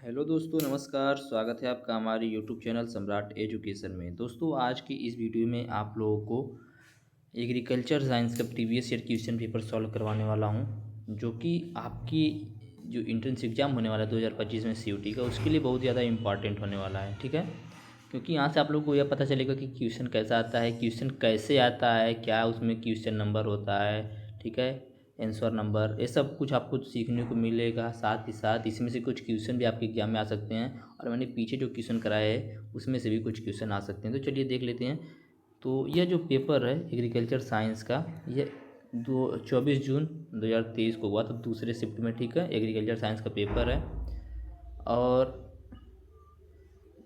Hello दोस्तों, नमस्कार। स्वागत है आपका हमारे यूट्यूब चैनल सम्राट एजुकेशन में। दोस्तों, आज की इस वीडियो में आप लोगों को एग्रीकल्चर साइंस का previous year question paper solve करवाने वाला हूं, जो कि आपकी जो इंट्रेंस एग्ज़ाम होने वाला है 2025 में सीयूटी का, उसके लिए बहुत ज़्यादा इंपॉर्टेंट होने वाला है। ठीक है, क्योंकि यहाँ से आप लोगों को यह पता चलेगा कि क्वेश्चन कैसा आता है, क्वेश्चन कैसे आता है, क्या उसमें क्वेश्चन नंबर होता है। ठीक है, आंसर नंबर, ये सब कुछ आपको सीखने को मिलेगा। साथ ही साथ इसमें से कुछ क्वेश्चन भी आपके एग्जाम में आ सकते हैं, और मैंने पीछे जो क्वेश्चन कराए हैं उसमें से भी कुछ क्वेश्चन आ सकते हैं। तो चलिए देख लेते हैं। तो यह जो पेपर है एग्रीकल्चर साइंस का, ये 24 जून 2023 को हुआ था, दूसरे शिफ्ट में। ठीक है, एग्रीकल्चर साइंस का पेपर है। और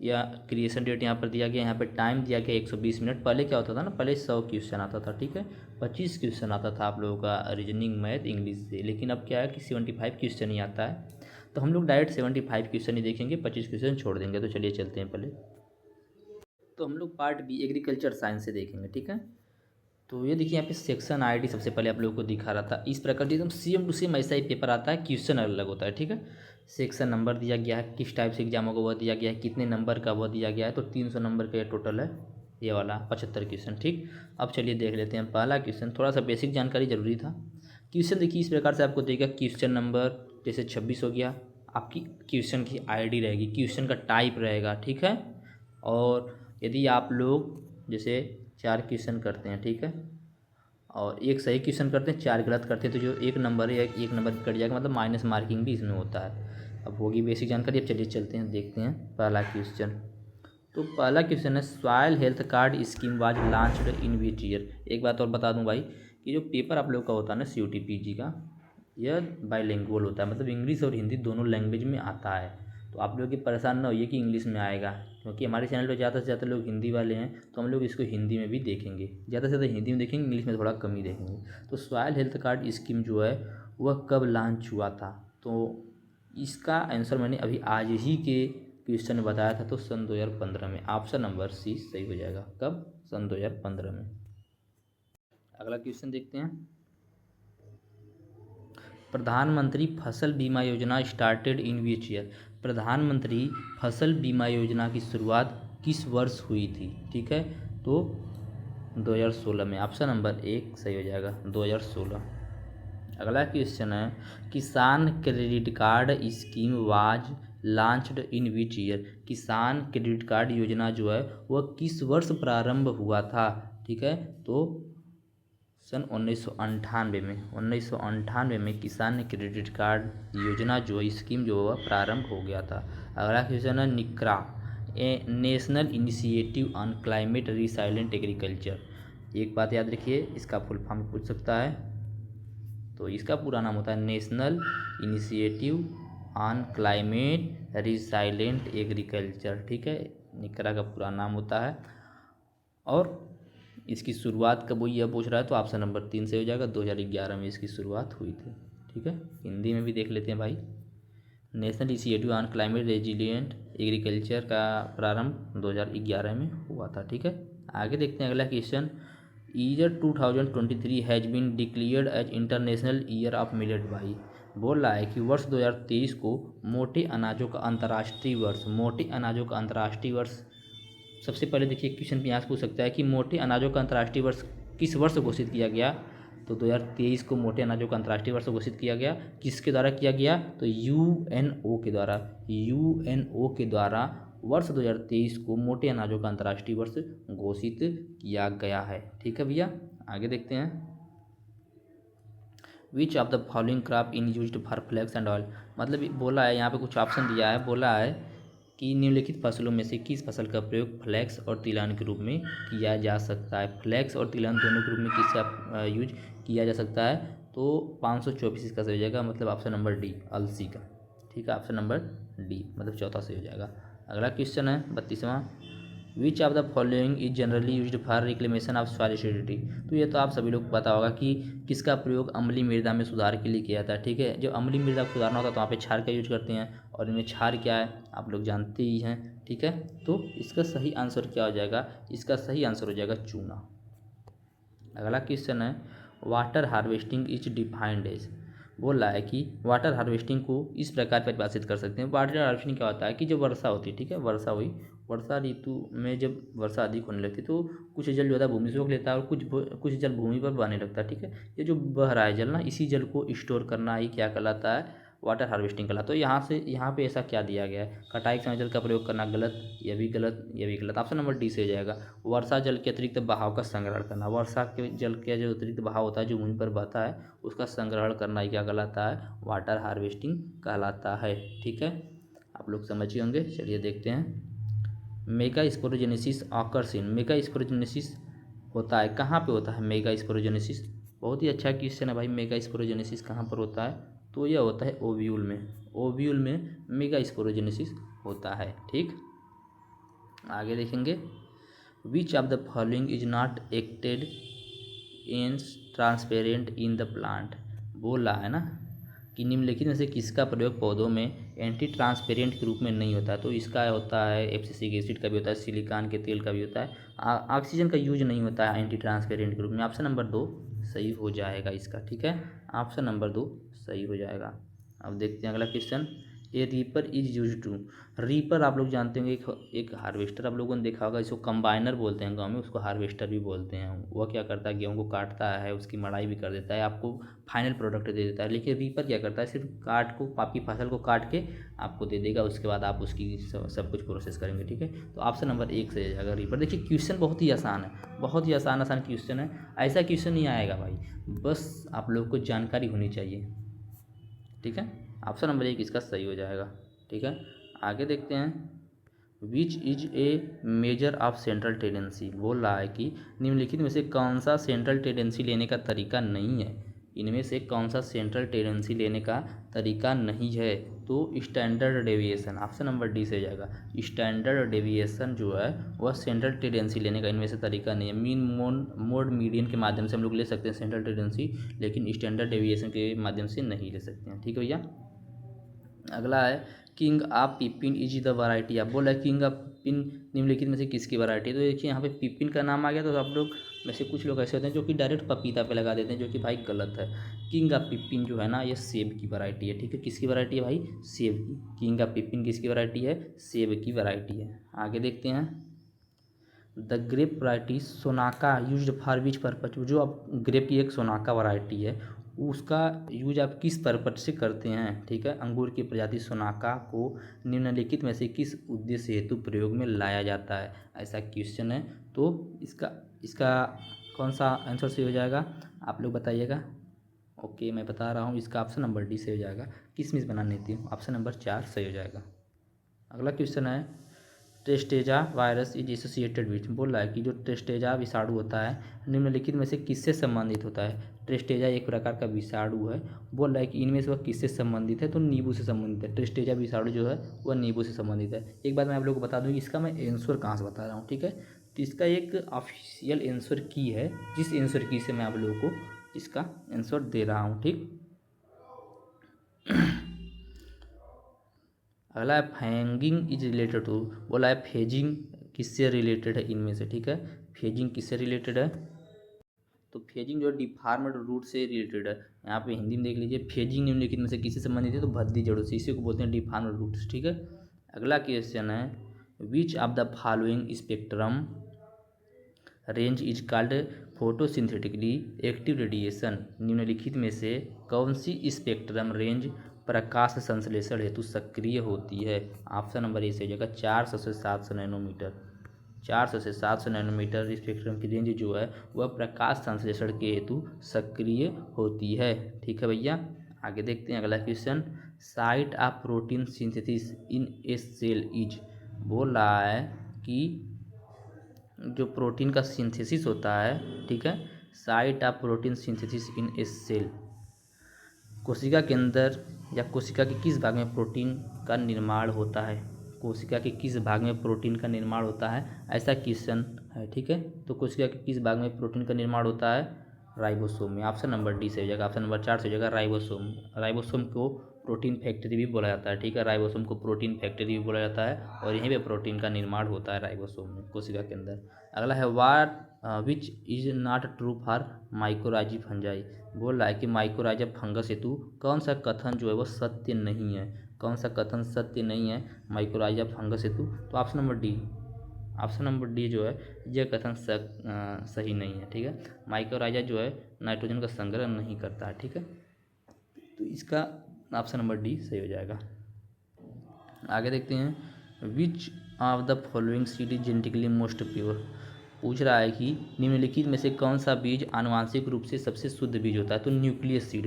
या क्रिएशन डेट यहाँ पर दिया गया, यहाँ पर टाइम दिया गया 120 मिनट। पहले क्या होता था ना, पहले 100 क्वेश्चन आता था। ठीक है, 25 क्वेश्चन आता था आप लोगों का रीजनिंग, मैथ, इंग्लिश से। लेकिन अब क्या है कि 75 क्वेश्चन ही आता है। तो हम लोग डायरेक्ट 75 क्वेश्चन ही देखेंगे, 25 क्वेश्चन छोड़ देंगे। तो चलिए चलते हैं पहले। तो हम लोग पार्ट बी एग्रीकल्चर साइंस से देखेंगे। ठीक है, तो ये देखिए यहाँ पे सेक्शन आईडी सबसे पहले आप लोगों को दिखा रहा था। इस प्रकार से एकदम सेम टू सेम ऐसा ही पेपर आता है, क्वेश्चन अलग अलग होता है। ठीक है, सेक्शन नंबर दिया गया है, किस टाइप से एग्जाम होगा वह दिया गया है, कितने नंबर का वह दिया गया है। तो 300 नंबर का ये टोटल है, ये वाला 75 क्वेश्चन। ठीक, अब चलिए देख लेते हैं पहला क्वेश्चन। थोड़ा सा बेसिक जानकारी जरूरी था। क्वेश्चन देखिए इस प्रकार से आपको देगा। क्वेश्चन नंबर जैसे 26 हो गया, आपकी क्वेश्चन की आईडी रहेगी, क्वेश्चन का टाइप रहेगा। ठीक है, और यदि आप लोग जैसे 4 क्वेश्चन करते हैं, ठीक है, और एक सही क्वेश्चन करते हैं, 4 गलत करते हैं, तो जो एक नंबर है एक नंबर कट जाएगा, मतलब माइनस मार्किंग भी इसमें होता है। अब होगी बेसिक जानकारी। अब चलिए चलते हैं, देखते हैं पहला क्वेश्चन। तो पहला क्वेश्चन है, soil health card scheme was launched in which year. एक बात और बता दूं भाई, कि जो पेपर आप लोग का होता है ना सीयूटी पीजी का, यह बाईलिंगुअल होता है, मतलब इंग्लिश और हिंदी दोनों लैंग्वेज में आता है। तो आप लोग की परेशान ना होइए कि इंग्लिश में आएगा, क्योंकि हमारे चैनल पर ज़्यादा से ज़्यादा लोग हिंदी वाले हैं, तो हम लोग इसको हिंदी में भी देखेंगे। ज़्यादा से ज़्यादा हिंदी में देखेंगे, इंग्लिश में थोड़ा कम ही देखेंगे। तो सॉइल हेल्थ कार्ड स्कीम जो है वह कब लॉन्च हुआ था, तो इसका आंसर मैंने अभी आज ही के क्वेश्चन में बताया था। तो सन 2015 में। ऑप्शन नंबर सी सही हो जाएगा। कब? सन 2015 में। अगला क्वेश्चन देखते हैं। प्रधानमंत्री फसल बीमा योजना स्टार्टेड इन विच ईयर। प्रधानमंत्री फसल बीमा योजना की शुरुआत किस वर्ष हुई थी? ठीक है, तो 2016 में। ऑप्शन नंबर एक सही हो जाएगा, 2016। अगला क्वेश्चन है, किसान credit card scheme was launched in which year. किसान क्रेडिट कार्ड योजना जो है वह किस वर्ष प्रारंभ हुआ था? ठीक है, तो सन 1998 में। 1998 में किसान क्रेडिट कार्ड योजना जो स्कीम जो है प्रारंभ हो गया था। अगला क्वेश्चन है, NICRA a national initiative on climate resilient agriculture. एक बात याद रखिए, इसका फुल फॉर्म पूछ सकता है। तो इसका पूरा नाम होता है national initiative on climate resilient agriculture. ठीक है, निकरा का पूरा नाम होता है। और इसकी शुरुआत कब हुई यह पूछ रहा है, तो ऑप्शन नंबर 3 से हो जाएगा, 2011 में इसकी शुरुआत हुई थी। ठीक है, हिंदी में भी देख लेते हैं भाई। National initiative on climate resilient agriculture का प्रारंभ 2011 में हुआ था। ठीक है, आगे देखते हैं अगला question. Year 2023 has been declared as international year of millet. भाई बोल रहा है कि वर्ष 2023 को मोटे अनाजों का अंतर्राष्ट्रीय वर्ष, मोटे अनाजों का अंतर्राष्ट्रीय वर्ष। सबसे पहले देखिए क्वेश्चन यहाँ से पूछ सकता है कि मोटे अनाजों का अंतर्राष्ट्रीय वर्ष किस वर्ष घोषित किया गया। तो 2023 को मोटे अनाजों का अंतर्राष्ट्रीय वर्ष घोषित किया गया। किसके द्वारा किया गया? तो यूएनओ के द्वारा। यूएनओ के द्वारा वर्ष 2023 को मोटे अनाजों का अंतर्राष्ट्रीय वर्ष घोषित किया गया है। ठीक है भैया, आगे देखते हैं। Which of the following crop in used for flax and oil. मतलब बोला है यहाँ पे कुछ ऑप्शन दिया है, बोला है कि निम्नलिखित फसलों में से किस फसल का प्रयोग फ्लैक्स और तिलहन के रूप में किया जा सकता है। फ्लैक्स और तिलहन दोनों के रूप में किसका यूज किया जा सकता है? तो 524 इसका सही हो जाएगा, मतलब ऑप्शन नंबर डी अलसी का। ठीक है, ऑप्शन नंबर डी मतलब चौथा सही हो जाएगा। अगला क्वेश्चन है 32वां। Which of the following is generally used for reclamation of soil acidity. तो ये तो आप सभी लोग को पता होगा कि किसका प्रयोग अम्लीय मृदा में सुधार के लिए किया जाता है। ठीक है, जो अम्लीय मृदा को सुधारना होता है तो वहाँ पे क्षार का यूज करते हैं, और इनमें क्षार क्या है आप लोग जानते ही हैं। ठीक है, तो इसका सही आंसर क्या हो जाएगा? इसका सही आंसर हो जाएगा चूना। अगला क्वेश्चन है, water harvesting is defined as. बोल रहा है कि वाटर हार्वेस्टिंग को इस प्रकार परिभाषित कर सकते हैं। वाटर हार्वेस्टिंग क्या होता है कि जब वर्षा होती है, ठीक है, वर्षा हुई, वर्षा ऋतु में जब वर्षा अधिक होने लगती है तो कुछ जल जो होता है भूमि से रोक लेता है और कुछ जल भूमि पर बहने लगता है, ठीक है। ये जो बह रहा है जल ना, इसी जल को स्टोर करना ही क्या कहलाता है, वाटर हार्वेस्टिंग कहलाता है। तो यहाँ पे ऐसा क्या दिया गया है, कटाई के समय जल का प्रयोग करना गलत, ये भी गलत, ये भी गलत। ऑप्शन नंबर डी से हो जाएगा। वर्षा जल के अतिरिक्त बहाव का संग्रहण करना, वर्षा के जल के जो अतिरिक्त बहाव होता है जो भूमि पर बहता है उसका संग्रहण करना ही क्या कहलाता है, वाटर हार्वेस्टिंग कहलाता है, ठीक है। आप लोग समझ गए होंगे। चलिए देखते हैं। Mega sporogenesis occurs in, mega sporogenesis होता है कहाँ पे होता है मेगा स्पोरोजेनेसिस? बहुत ही अच्छा क्वेश्चन है भाई। मेगा स्पोरोजेनेसिस कहाँ पर होता है? तो यह होता है ओव्यूल में, ओव्यूल में मेगा स्पोरोजेनेसिस होता है, ठीक। आगे देखेंगे। विच of the following is not acted in transparent in the plant? बोल रहा है ना कि निम्नलिखित में से किसका प्रयोग पौधों में एंटी ट्रांसपेरेंट के रूप में नहीं होता है? तो इसका होता है एब्सिसिक एसिड का भी होता है, सिलिकॉन के तेल का भी होता है। ऑक्सीजन का यूज नहीं होता है एंटी ट्रांसपेरेंट के रूप में। ऑप्शन नंबर 2 सही हो जाएगा इसका, ठीक है। ऑप्शन नंबर 2 सही हो जाएगा। अब देखते हैं अगला question. A reaper is use to, reaper आप लोग जानते होंगे एक हार्वेस्टर आप लोगों ने देखा होगा, इसको कंबाइनर बोलते हैं गांव में, उसको हार्वेस्टर भी बोलते हैं। वह क्या करता है, गेहूं को काटता है, उसकी मड़ाई भी कर देता है, आपको फाइनल प्रोडक्ट दे देता है। लेकिन रीपर क्या करता है, सिर्फ काट को, आपकी फसल को काट के आपको दे देगा, उसके बाद आप उसकी सब कुछ प्रोसेस करेंगे, ठीक है। तो ऑप्शन नंबर 1 से जाएगा रीपर। देखिए क्वेश्चन बहुत ही आसान है, बहुत ही आसान क्वेश्चन है। ऐसा क्वेश्चन नहीं आएगा भाई, बस आप लोग को जानकारी होनी चाहिए, ठीक है। ऑप्शन नंबर 1 इसका सही हो जाएगा, ठीक है। आगे देखते हैं। Which is a measure of central tendency? बोल रहा है कि निम्नलिखित में से कौन सा सेंट्रल टेंडेंसी लेने का तरीका नहीं है? इनमें से कौन सा सेंट्रल टेंडेंसी लेने का तरीका नहीं है? तो standard deviation, option number D से जाएगा। स्टैंडर्ड डेविएशन जो है वह सेंट्रल टेंडेंसी लेने का इनमें से तरीका नहीं है। मीन मोड मीडियन के माध्यम से हम लोग ले सकते हैं सेंट्रल टेंडेंसी, लेकिन स्टैंडर्ड डेविएशन के माध्यम से नहीं ले सकते हैं, ठीक है भैया। अगला है king of pippin is the variety. आप बोला किंग ऑफ पिपिन निम्नलिखित में से किसकी वैरायटी है? तो देखिए यहाँ पे पिपिन का नाम आ गया, तो आप लोग में से कुछ लोग ऐसे होते हैं जो कि डायरेक्ट पपीता पे लगा देते हैं, जो कि भाई गलत है। किंग ऑफ पिपिन जो है ना, ये सेब की वैरायटी है, ठीक है। किसकी वैरायटी है भाई? सेब की। किंग ऑफ पिपिन किसकी वैरायटी है? सेब की वैरायटी है। आगे देखते हैं। The grape variety Sonaka used for which purpose? जो आप ग्रेप की एक सोनाका वैरायटी है, उसका यूज आप किस पर्पज से करते हैं, ठीक है। अंगूर की प्रजाति सोनाका को निम्नलिखित में से किस उद्देश्य हेतु प्रयोग में लाया जाता है? ऐसा क्वेश्चन है। तो इसका इसका कौन सा आंसर सही हो जाएगा, आप लोग बताइएगा। ओके, मैं बता रहा हूँ, इसका ऑप्शन नंबर डी से हो जाएगा। किसमिस बनाने थी, ऑप्शन नंबर 4 सही हो जाएगा। अगला क्वेश्चन है। टेस्टेजा वायरस इज एसोसिएटेड विथ? बोल रहा है कि जो टेस्टेजा विषाणु होता है निम्नलिखित में से किससे संबंधित होता है? टेस्टेजा एक प्रकार का विषाणु है। बोल रहा है कि इनमें से वह किससे संबंधित है? तो नींबू से संबंधित है। टेस्टेजा विषाणु जो है वह नींबू से संबंधित है। एक बात मैं आप लोगों को बता दूँ, इसका मैं आंसर कहाँ से बता रहा हूँ, ठीक है। तो इसका एक ऑफिशियल आंसर की है, जिस आंसर की से मैं आप लोगों को इसका आंसर दे रहा हूँ, ठीक। अगला है फैंगिंग इज रिलेटेड टू। बोला है फेजिंग किससे रिलेटेड है इनमें से, ठीक है। फेजिंग किससे रिलेटेड है? तो फेजिंग जो है डिफार्म्ड रूट से रिलेटेड है। यहाँ पे हिंदी में देख लीजिए, फेजिंग निम्नलिखित में से किससे संबंधित है? तो भद्दी जड़ों से, इसी को बोलते हैं डिफार्म्ड रूट्स, ठीक है। अगला क्वेश्चन है। विच of the following spectrum range is called photosynthetically active radiation? निम्नलिखित में से कौन सी स्पेक्ट्रम रेंज प्रकाश संश्लेषण हेतु सक्रिय होती है? ऑप्शन नंबर ए से हो जाएगा 400 से 700 नैनोमीटर। 400 से 700 नैनोमीटर स्पेक्ट्रम की रेंज जो है वह प्रकाश संश्लेषण के हेतु सक्रिय होती है, ठीक है भैया। आगे देखते हैं अगला question. Site of protein synthesis in a cell is? बोल रहा है कि जो प्रोटीन का सिंथेसिस होता है, ठीक है, site of protein synthesis in a cell, कोशिका के अंदर या कोशिका के किस भाग में प्रोटीन का निर्माण होता है? कोशिका के किस भाग में प्रोटीन का निर्माण होता है, ऐसा क्वेश्चन है, ठीक है। तो कोशिका के किस भाग में प्रोटीन का निर्माण होता है? राइबोसोम में। ऑप्शन नंबर डी से हो जाएगा। ऑप्शन नंबर 4 से हो जाएगा राइबोसोम। राइबोसोम को प्रोटीन फैक्ट्री भी बोला जाता है, ठीक है। राइबोसोम को प्रोटीन फैक्ट्री भी बोला जाता है और यहीं पे प्रोटीन का निर्माण होता है राइबोसोम में, कोशिका के अंदर। अगला है what which is not true for mycorrhizae fungi. बोल रहा है कि माइकोराइजा फंगस हेतु कौन सा कथन जो है वो सत्य नहीं है, कौन सा कथन सत्य नहीं है माइकोराइजा फंगस हेतु। तो ऑप्शन नंबर डी जो है यह कथन सही नहीं है, ठीक है। माइकोराइजा जो है नाइट्रोजन का संग्रह नहीं करता है, ठीक है। तो इसका ऑप्शन नंबर डी सही हो जाएगा। आगे देखते हैं which of the following seed is genetically most pure. पूछ रहा है कि निम्नलिखित में से कौन सा बीज आनुवांशिक रूप से सबसे शुद्ध बीज होता है। तो न्यूक्लियस सीड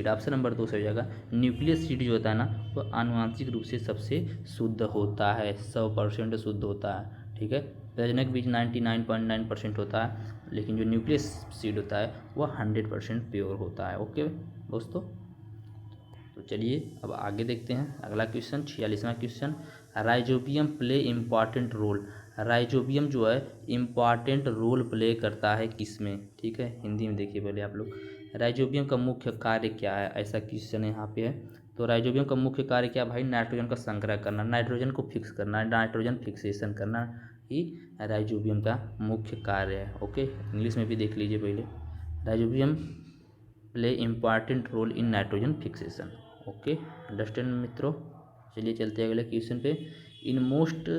ऑप्शन नंबर 2 से हो जाएगा। न्यूक्लियस सीड जो होता है ना वो आनुवांशिक रूप से सबसे शुद्ध होता है, 100% शुद्ध होता है, ठीक है। प्रजनक बीज 99.9% होता है, लेकिन जो न्यूक्लियस सीड होता है वह 100% प्योर होता है। ओके दोस्तों, तो चलिए अब आगे देखते हैं अगला क्वेश्चन, 46वां question. Rhizobium play important role. Rhizobium जो है इम्पॉर्टेंट रोल प्ले करता है किसमें, ठीक है। हिंदी में देखिए पहले आप लोग, राइजोबियम का मुख्य कार्य क्या है, ऐसा क्वेश्चन यहाँ पे है। तो राइजोबियम का मुख्य कार्य क्या भाई, नाइट्रोजन का संग्रह करना, नाइट्रोजन को फिक्स करना, नाइट्रोजन फिक्सेशन करना ही राइजोबियम का मुख्य कार्य है। ओके, इंग्लिश में भी देख लीजिए पहले, rhizobium play important role in nitrogen fixation. Okay understand मित्रों। चलिए चलते हैं अगले क्वेश्चन पे। In most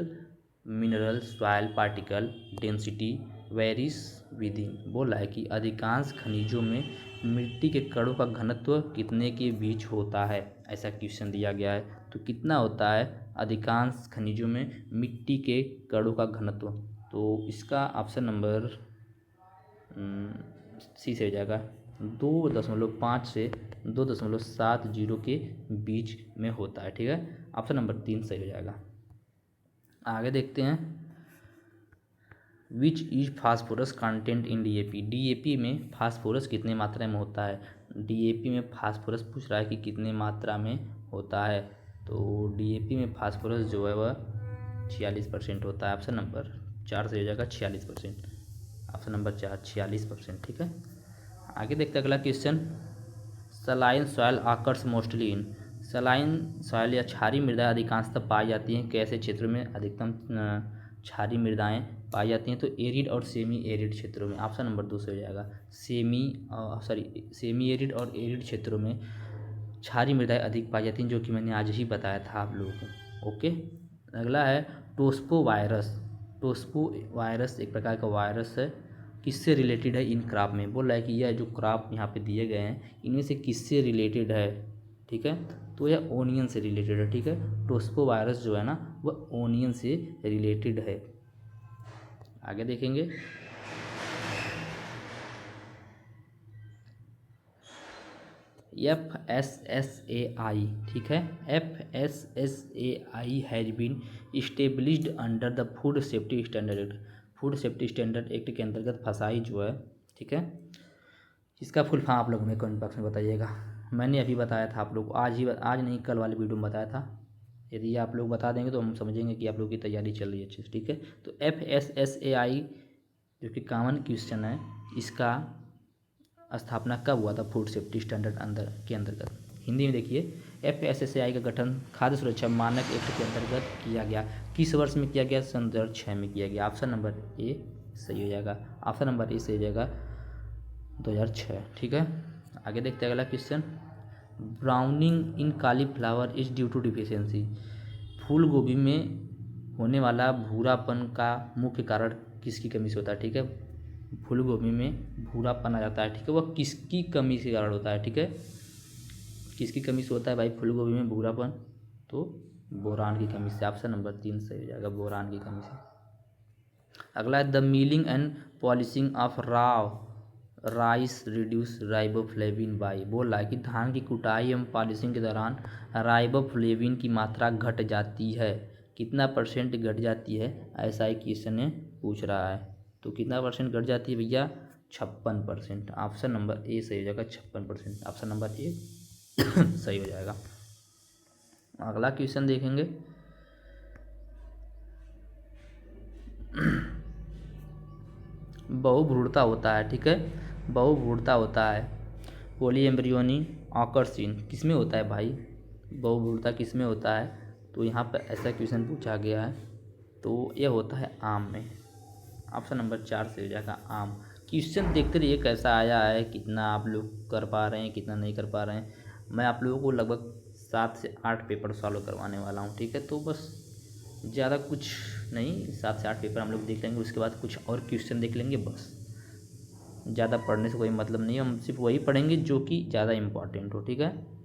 mineral soil particle density varies within. बोला है कि अधिकांश खनिजों में मिट्टी के कणों का घनत्व कितने के बीच होता है, ऐसा क्वेश्चन दिया गया है। तो कितना होता है अधिकांश खनिजों में मिट्टी के कणों का घनत्व। तो इसका ऑप्शन नंबर सी से हो जाएगा, 2.5 से 2.70 के बीच में होता है, ठीक है। ऑप्शन नंबर 3 सही हो जाएगा। आगे देखते हैं which is phosphorus content in DAP. DAP में फास्फोरस कितने मात्रा में होता है। डीएपी में फास्फोरस पूछ रहा है कि कितने मात्रा में होता है। तो डीएपी में फास्फोरस जो है वह 46% होता है। ऑप्शन नंबर 4 से हो जाएगा 46%। ऑप्शन नंबर 4 46%, ठीक है। आगे देखते हैं अगला question. Saline soil occurs mostly in. Saline soil या क्षारीय मृदा अधिकांशतः पाई जाती हैं कैसे क्षेत्रों में अधिकतम क्षारीय मृदाएं पाई जाती हैं। तो एरिड और सेमी एरिड क्षेत्रों में। ऑप्शन नंबर 2 से हो जाएगा। सेमी एरिड और एरिड क्षेत्रों में क्षारीय मृदाएं अधिक पाई जाती हैं, जो कि मैंने आज ही बताया था आप लोगों को। ओके, अगला है टोस्पो वायरस एक प्रकार का वायरस है, किससे रिलेटेड है इन क्रॉप में। बोल रहा है कि यह जो क्रॉप यहाँ पे दिए गए हैं इनमें से किससे रिलेटेड है, ठीक है। तो यह ओनियन से रिलेटेड है, ठीक है। टोस्पो वायरस जो है ना वह ओनियन से रिलेटेड है। आगे देखेंगे FSSAI, ठीक है। FSSAI has been established under the food safety standard act. Food safety standard act के अंतर्गत फसाई जो है, ठीक है। इसका फुल फॉर्म आप लोग हमें कमेंट बॉक्स में बताइएगा। मैंने अभी बताया था आप लोग, आज नहीं कल वाले वीडियो में बताया था। यदि आप लोग बता देंगे तो हम समझेंगे कि आप लोग की तैयारी चल रही है अच्छे से, ठीक है। तो FSSAI जो कि कॉमन क्वेश्चन है, इसका स्थापना कब हुआ था फूड सेफ्टी स्टैंडर्ड के अंतर्गत। हिंदी में देखिए, FSSAI का गठन खाद्य सुरक्षा मानक एक्ट के अंतर्गत किया गया। किस वर्ष में किया गया, सन 2006 में किया गया। ऑप्शन नंबर ए सही हो जाएगा। ऑप्शन नंबर ए सही हो जाएगा 2006, ठीक है। आगे देखते हैं अगला question. Browning in cauliflower is due to deficiency. फूल गोभी में होने वाला भूरापन का मुख्य कारण किसकी कमी से होता है, ठीक है। फूल गोभी में भूरापन आ जाता है, ठीक है, वह किसकी कमी से कारण होता है, ठीक है। किसकी कमी से होता है भाई फूल गोभी में भूरापन, तो बोरान की कमी से। ऑप्शन नंबर 3 सही हो जाएगा, बोरान की कमी से। अगला है the milling and polishing of rice reduce riboflavin by. बोल रहा है कि धान की कुटाई एवं पॉलिशिंग के दौरान राइबोफ्लेविन की मात्रा घट जाती है, कितना % घट जाती है, ऐसा ही क्वेश्चन ने पूछ रहा है। तो कितना % घट जाती है भैया, 56%। ऑप्शन नंबर ए सही हो जाएगा 56%। ऑप्शन नंबर ए सही हो जाएगा। अगला क्वेश्चन देखेंगे। बहुभ्रूणता होता है, ठीक है, बहुभ्रूणता होता है। पॉली एम्ब्रियोनी ऑकर्स इन किसमें होता है भाई, बहुब्रूता किस में होता है, तो यहाँ पर ऐसा क्वेश्चन पूछा गया है, तो ये होता है आम में। ऑप्शन नंबर 4 से हो जाएगा आम। क्वेश्चन देखते रहिए कैसा आया है, कितना आप लोग कर पा रहे हैं, कितना नहीं कर पा रहे हैं। मैं आप लोगों को लगभग 7 से 8 पेपर सॉल्व करवाने वाला हूँ, ठीक है। तो बस ज़्यादा कुछ नहीं, 7 से 8 पेपर हम लोग देख लेंगे, उसके बाद कुछ और क्वेश्चन देख लेंगे बस। ज़्यादा पढ़ने से कोई मतलब नहीं है, हम सिर्फ वही पढ़ेंगे जो कि ज़्यादा इम्पॉर्टेंट हो, ठीक है।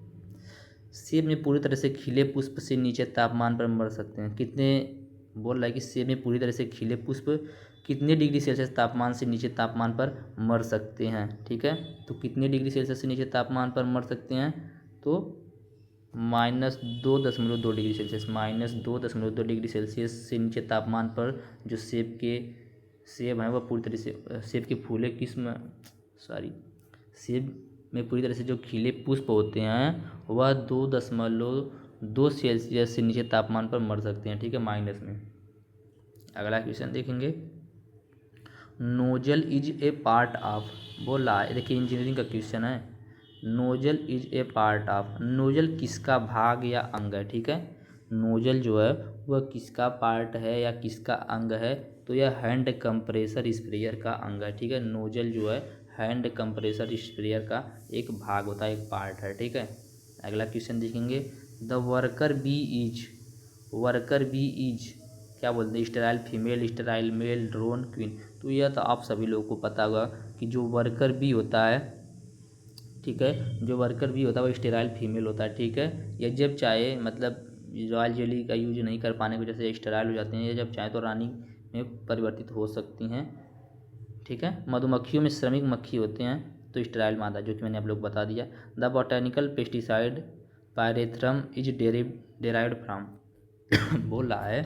सेब में पूरी तरह से खिले पुष्प से नीचे तापमान पर मर सकते हैं कितने, बोल रहा है कि सेब में पूरी तरह से खिले पुष्प कितने डिग्री सेल्सियस तापमान से नीचे तापमान पर मर सकते हैं, ठीक है। तो कितने डिग्री सेल्सियस से नीचे तापमान पर मर सकते हैं, तो -2.2 डिग्री सेल्सियस, -2.2 डिग्री सेल्सियस से नीचे तापमान पर जो सेब हैं वह पूरी तरह से सेब के फूले किस्म सेब में पूरी तरह से जो खिले पुष्प होते हैं वह 2.2 सेल्सियस से नीचे तापमान पर मर सकते हैं, ठीक है, माइनस में। अगला क्वेश्चन देखेंगे, nozzle is a part of, बोला है, देखिए इंजीनियरिंग का क्वेश्चन है। Nozzle is a part of, nozzle किसका भाग या अंग है, ठीक है। नोजल जो है वह किसका पार्ट है या किसका अंग है, तो यह हैंड कंप्रेसर स्प्रेयर का अंग है, ठीक है। नोजल जो है हैंड कंप्रेसर स्प्रेयर का एक भाग होता है, एक पार्ट है, ठीक है। अगला क्वेश्चन देखेंगे, द वर्कर बी इज क्या बोलते हैं, sterile female, sterile male, drone, queen. तो यह तो आप सभी लोगों को पता होगा कि जो वर्कर बी होता है, ठीक है, जो वर्कर बी होता है वो स्टेराइल फीमेल होता है, ठीक है। ये जब चाहे मतलब रॉयल जेली का यूज नहीं कर पाने की वजह से स्टेराइल हो जाते हैं, ये जब चाहे तो रानी में परिवर्तित हो सकती हैं, ठीक है। मधुमक्खियों में श्रमिक मक्खी होते हैं तो स्टेराइल मादा, जो कि मैंने आप लोग बता दिया। The botanical pesticide pyrethrum is derived from, बोल रहा है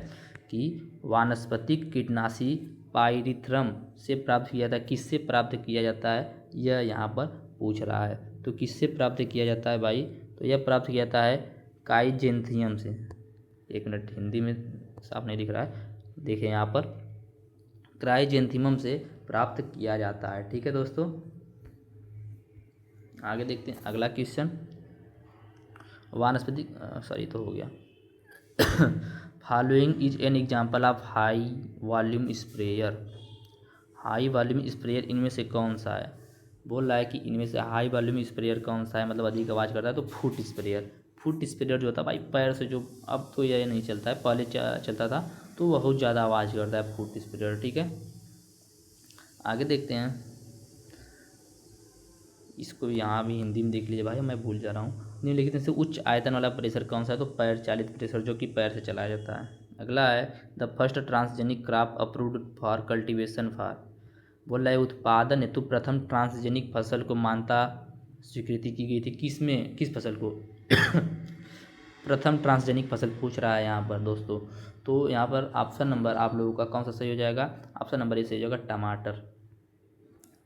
कि वानस्पतिक कीटनाशी पायरिथ्रम से प्राप्त किया जाता है, किससे प्राप्त किया जाता है, यह यहाँ पर पूछ रहा है। तो किससे प्राप्त किया जाता है भाई, तो यह प्राप्त किया जाता है काइजेंथियम से। एक मिनट, हिंदी में साफ नहीं दिख रहा है, देखें यहाँ पर, क्राइजेंथियम से प्राप्त किया जाता है, ठीक है दोस्तों। आगे देखते हैं अगला क्वेश्चन, वानस्पतिक तो हो गया। Following is an example of high volume sprayer, high volume sprayer इनमें से कौन सा है, बोल रहा है कि इनमें से हाई वॉल्यूम स्प्रेयर कौन सा है, मतलब अधिक आवाज़ करता है, तो फुट स्प्रेयर। फुट स्प्रेयर जो होता है भाई पैर से, जो अब तो यह नहीं चलता है, पहले चलता था, तो बहुत ज़्यादा आवाज़ करता है फुट स्प्रेयर, ठीक है। आगे देखते हैं, इसको यहाँ भी हिंदी में देख लीजिए भाई, मैं भूल जा रहा हूँ। निम्नलिखित में से उच्च आयतन वाला प्रेशर कौन सा है, तो पैर चालित प्रेशर, जो कि पैर से चलाया जाता है। अगला है, the first transgenic crop approved for cultivation for, बोल रहा है उत्पादन हेतु प्रथम ट्रांसजेनिक फसल को मान्यता स्वीकृति की गई थी, किस फसल को प्रथम ट्रांसजेनिक फसल पूछ रहा है यहाँ पर दोस्तों। तो यहाँ पर ऑप्शन नंबर आप लोगों का कौन सा सही हो जाएगा, ऑप्शन नंबर ए सही हो जाएगा, टमाटर।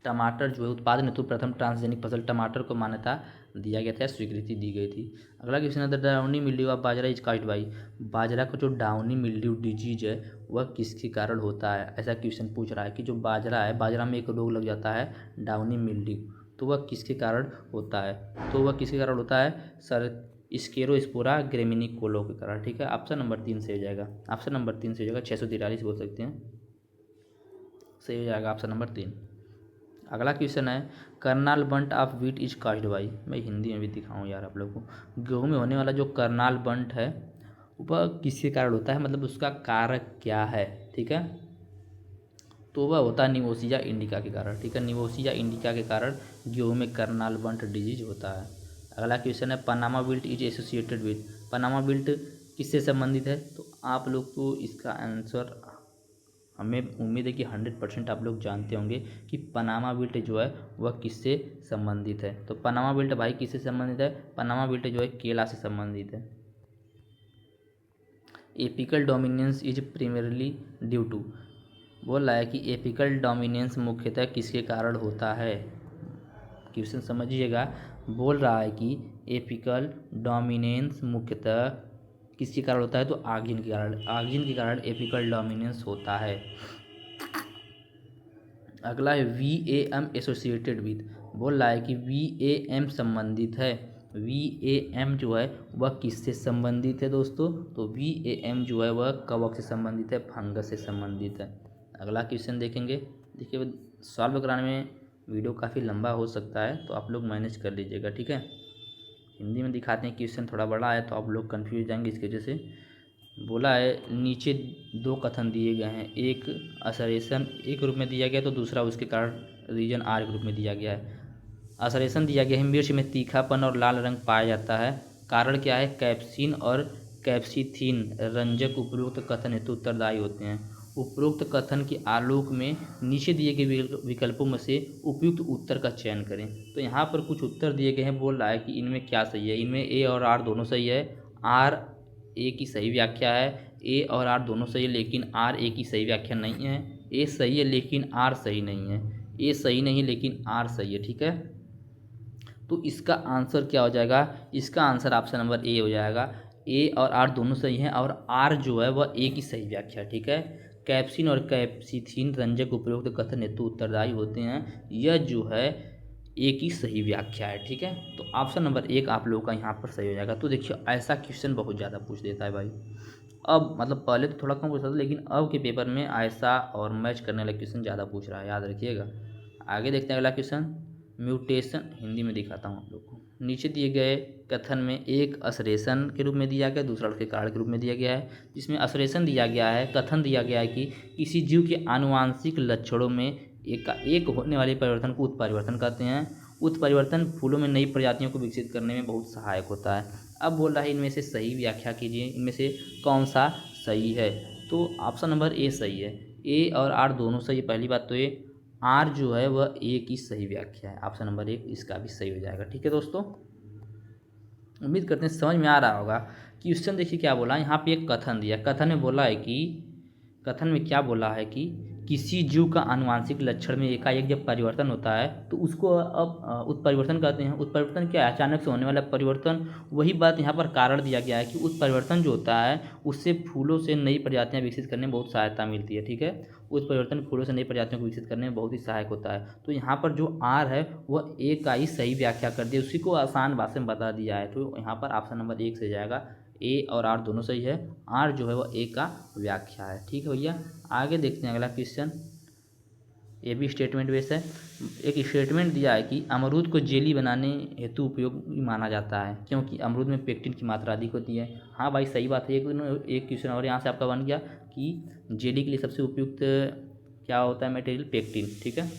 टमाटर जो है उत्पादन हेतु प्रथम ट्रांसजेनिक फसल टमाटर को मान्यता दिया गया था, स्वीकृति दी गई थी। अगला क्वेश्चन है, the downy mildew of bajra is caused by, बाजरा का जो डाउनी मिल्ड्यू डिजीज है वह किसके कारण होता है, ऐसा क्वेश्चन पूछ रहा है कि जो बाजरा है, बाजरा में एक रोग लग जाता है डाउनी मिल्ड्यू, तो वह किसके कारण होता है, तो वह किसके कारण होता है सर, स्केरोस्पोरा ग्रेमिनिकोलो के कारण, ठीक है। ऑप्शन नंबर 3 से हो जाएगा, ऑप्शन नंबर 3 से हो जाएगा, 643 बोल सकते हैं, सही हो जाएगा ऑप्शन नंबर 3। अगला क्वेश्चन है, Karnal bunt of wheat is caused by, मैं हिंदी में भी दिखाऊँ यार आप लोगों को, गेहूँ में होने वाला जो करनाल बंट है वह किसके कारण होता है, मतलब उसका कारक क्या है, ठीक है। तो वह होता है निमोसिया इंडिका के कारण, ठीक है। निमोसिया इंडिका के कारण गेहूँ में करनाल बंट डिजीज होता है। अगला क्वेश्चन है, Panama wilt is associated with, Panama wilt किससे संबंधित है, तो आप लोग तो इसका आंसर, हमें उम्मीद है कि 100% आप लोग जानते होंगे कि पनामा विल्ट जो है वह किससे संबंधित है। तो पनामा विल्ट भाई किससे संबंधित है, पनामा विल्ट जो है केला से संबंधित है। Apical dominance is primarily due to, बोल रहा है कि एपिकल डोमिनेंस मुख्यतः किसके कारण होता है, क्वेश्चन समझिएगा। बोल रहा है कि एपिकल डोमिनेंस मुख्यतः किसके कारण होता है, तो आर्गिन के कारण, आर्गिन के कारण एपिकल डोमिनेंस होता है। अगला है VAM एसोसिएटेड विद, बोल रहा है कि VAM संबंधित है VAM जो है वह किससे संबंधित है दोस्तों? तो VAM जो है वह कवक से संबंधित है, फंगस से संबंधित है। अगला क्वेश्चन देखेंगे। देखिए सॉल्व कराने में वीडियो काफ़ी लंबा हो सकता है, तो आप लोग मैनेज कर लीजिएगा, ठीक है। हिंदी में दिखाते हैं, क्वेश्चन थोड़ा बड़ा है तो आप लोग कन्फ्यूज जाएंगे। इसकी वजह से बोला है नीचे दो कथन दिए गए हैं, एक असरेशन एक रूप में दिया गया तो दूसरा उसके कारण रीजन आर के रूप में दिया गया है। असरेशन दिया गया है मिर्च में तीखापन और लाल रंग पाया जाता है, कारण क्या है? कैप्सिन और कैप्सिथीन रंजक उपरोक्त कथन हेतु उत्तरदायी होते हैं। उपरोक्त कथन के आलोक में नीचे दिए गए विकल्पों में से उपयुक्त उत्तर का चयन करें। तो यहाँ पर कुछ उत्तर दिए गए हैं, बोल रहा है कि इनमें क्या सही है। इनमें ए और आर दोनों सही है। आर ए की सही व्याख्या है, ए और आर दोनों सही है, लेकिन आर ए की सही व्याख्या नहीं है। ए सही है लेकिन आर सही नहीं है। ए सही नहीं है लेकिन आर सही है, ठीक है। तो इसका आंसर क्या हो जाएगा? इसका आंसर ऑप्शन नंबर ए हो जाएगा। ए और आर दोनों सही हैं और आर जो है वह ए की सही व्याख्या, ठीक है। कैप्सिन और कैप्सिथीन रंजक उपयुक्त कथन हेतु उत्तरदायी होते हैं, यह जो है ए की सही व्याख्या है, ठीक है। तो ऑप्शन नंबर एक आप लोगों का यहाँ पर सही हो जाएगा। तो देखिए ऐसा क्वेश्चन बहुत ज़्यादा पूछ देता है भाई। अब मतलब पहले तो थोड़ा कम पूछता था, लेकिन अब के पेपर में ऐसा और मैच करने वाला क्वेश्चन ज़्यादा पूछ रहा है, याद रखिएगा। आगे देखते हैं अगला क्वेश्चन। म्यूटेशन हिंदी में दिखाता हूँ आप लोग को। नीचे दिए गए कथन में एक असरेशन के रूप में दिया गया, दूसरा उसके कारण के रूप में दिया गया है। जिसमें असरेशन दिया गया है, कथन दिया गया है कि किसी जीव के आनुवांशिक लक्षणों में एक होने वाले परिवर्तन को उत्परिवर्तन कहते हैं। उत्परिवर्तन फूलों में नई प्रजातियों को विकसित करने में बहुत सहायक होता है। अब बोल रहा है इनमें से सही व्याख्या कीजिए, इनमें से कौन सा सही है? तो ऑप्शन नंबर ए सही है। ए और आर दोनों सही। पहली बात तो ये आर जो है वह ए की सही व्याख्या है। ऑप्शन नंबर एक इसका भी सही हो जाएगा, ठीक है दोस्तों। उम्मीद करते हैं समझ में आ रहा होगा। क्वेश्चन देखिए क्या बोला, यहाँ पे एक कथन दिया। कथन में बोला है कि कथन में क्या बोला है कि किसी जीव का आनुवांशिक लक्षण में एकाएक जब परिवर्तन होता है तो उसको अब उत्परिवर्तन कहते हैं। उत्परिवर्तन क्या है? अचानक से होने वाला परिवर्तन। वही बात यहाँ पर कारण दिया गया है कि उत्परिवर्तन जो होता है उससे फूलों से नई प्रजातियाँ विकसित करने में बहुत सहायता मिलती है, ठीक है। उत्परिवर्तन फूलों से नई प्रजातियों को विकसित करने में बहुत ही सहायक होता है। तो यहाँ पर जो आर है वह ए का ही सही व्याख्या कर दिया, उसी को आसान भाषा में बता दिया है। तो यहाँ पर ऑप्शन नंबर एक से जाएगा। ए और आर दोनों सही है, आर जो है वह ए का व्याख्या है, ठीक है भैया। आगे देखते हैं अगला क्वेश्चन। ये भी स्टेटमेंट बेस है। एक स्टेटमेंट दिया है कि अमरूद को जेली बनाने हेतु उपयोगी माना जाता है क्योंकि अमरूद में पेक्टिन की मात्रा अधिक होती है। हाँ भाई सही बात है। एक क्वेश्चन और यहाँ से आपका बन गया कि जेली के लिए सबसे उपयुक्त क्या होता है मटेरियल? पेक्टिन, ठीक है।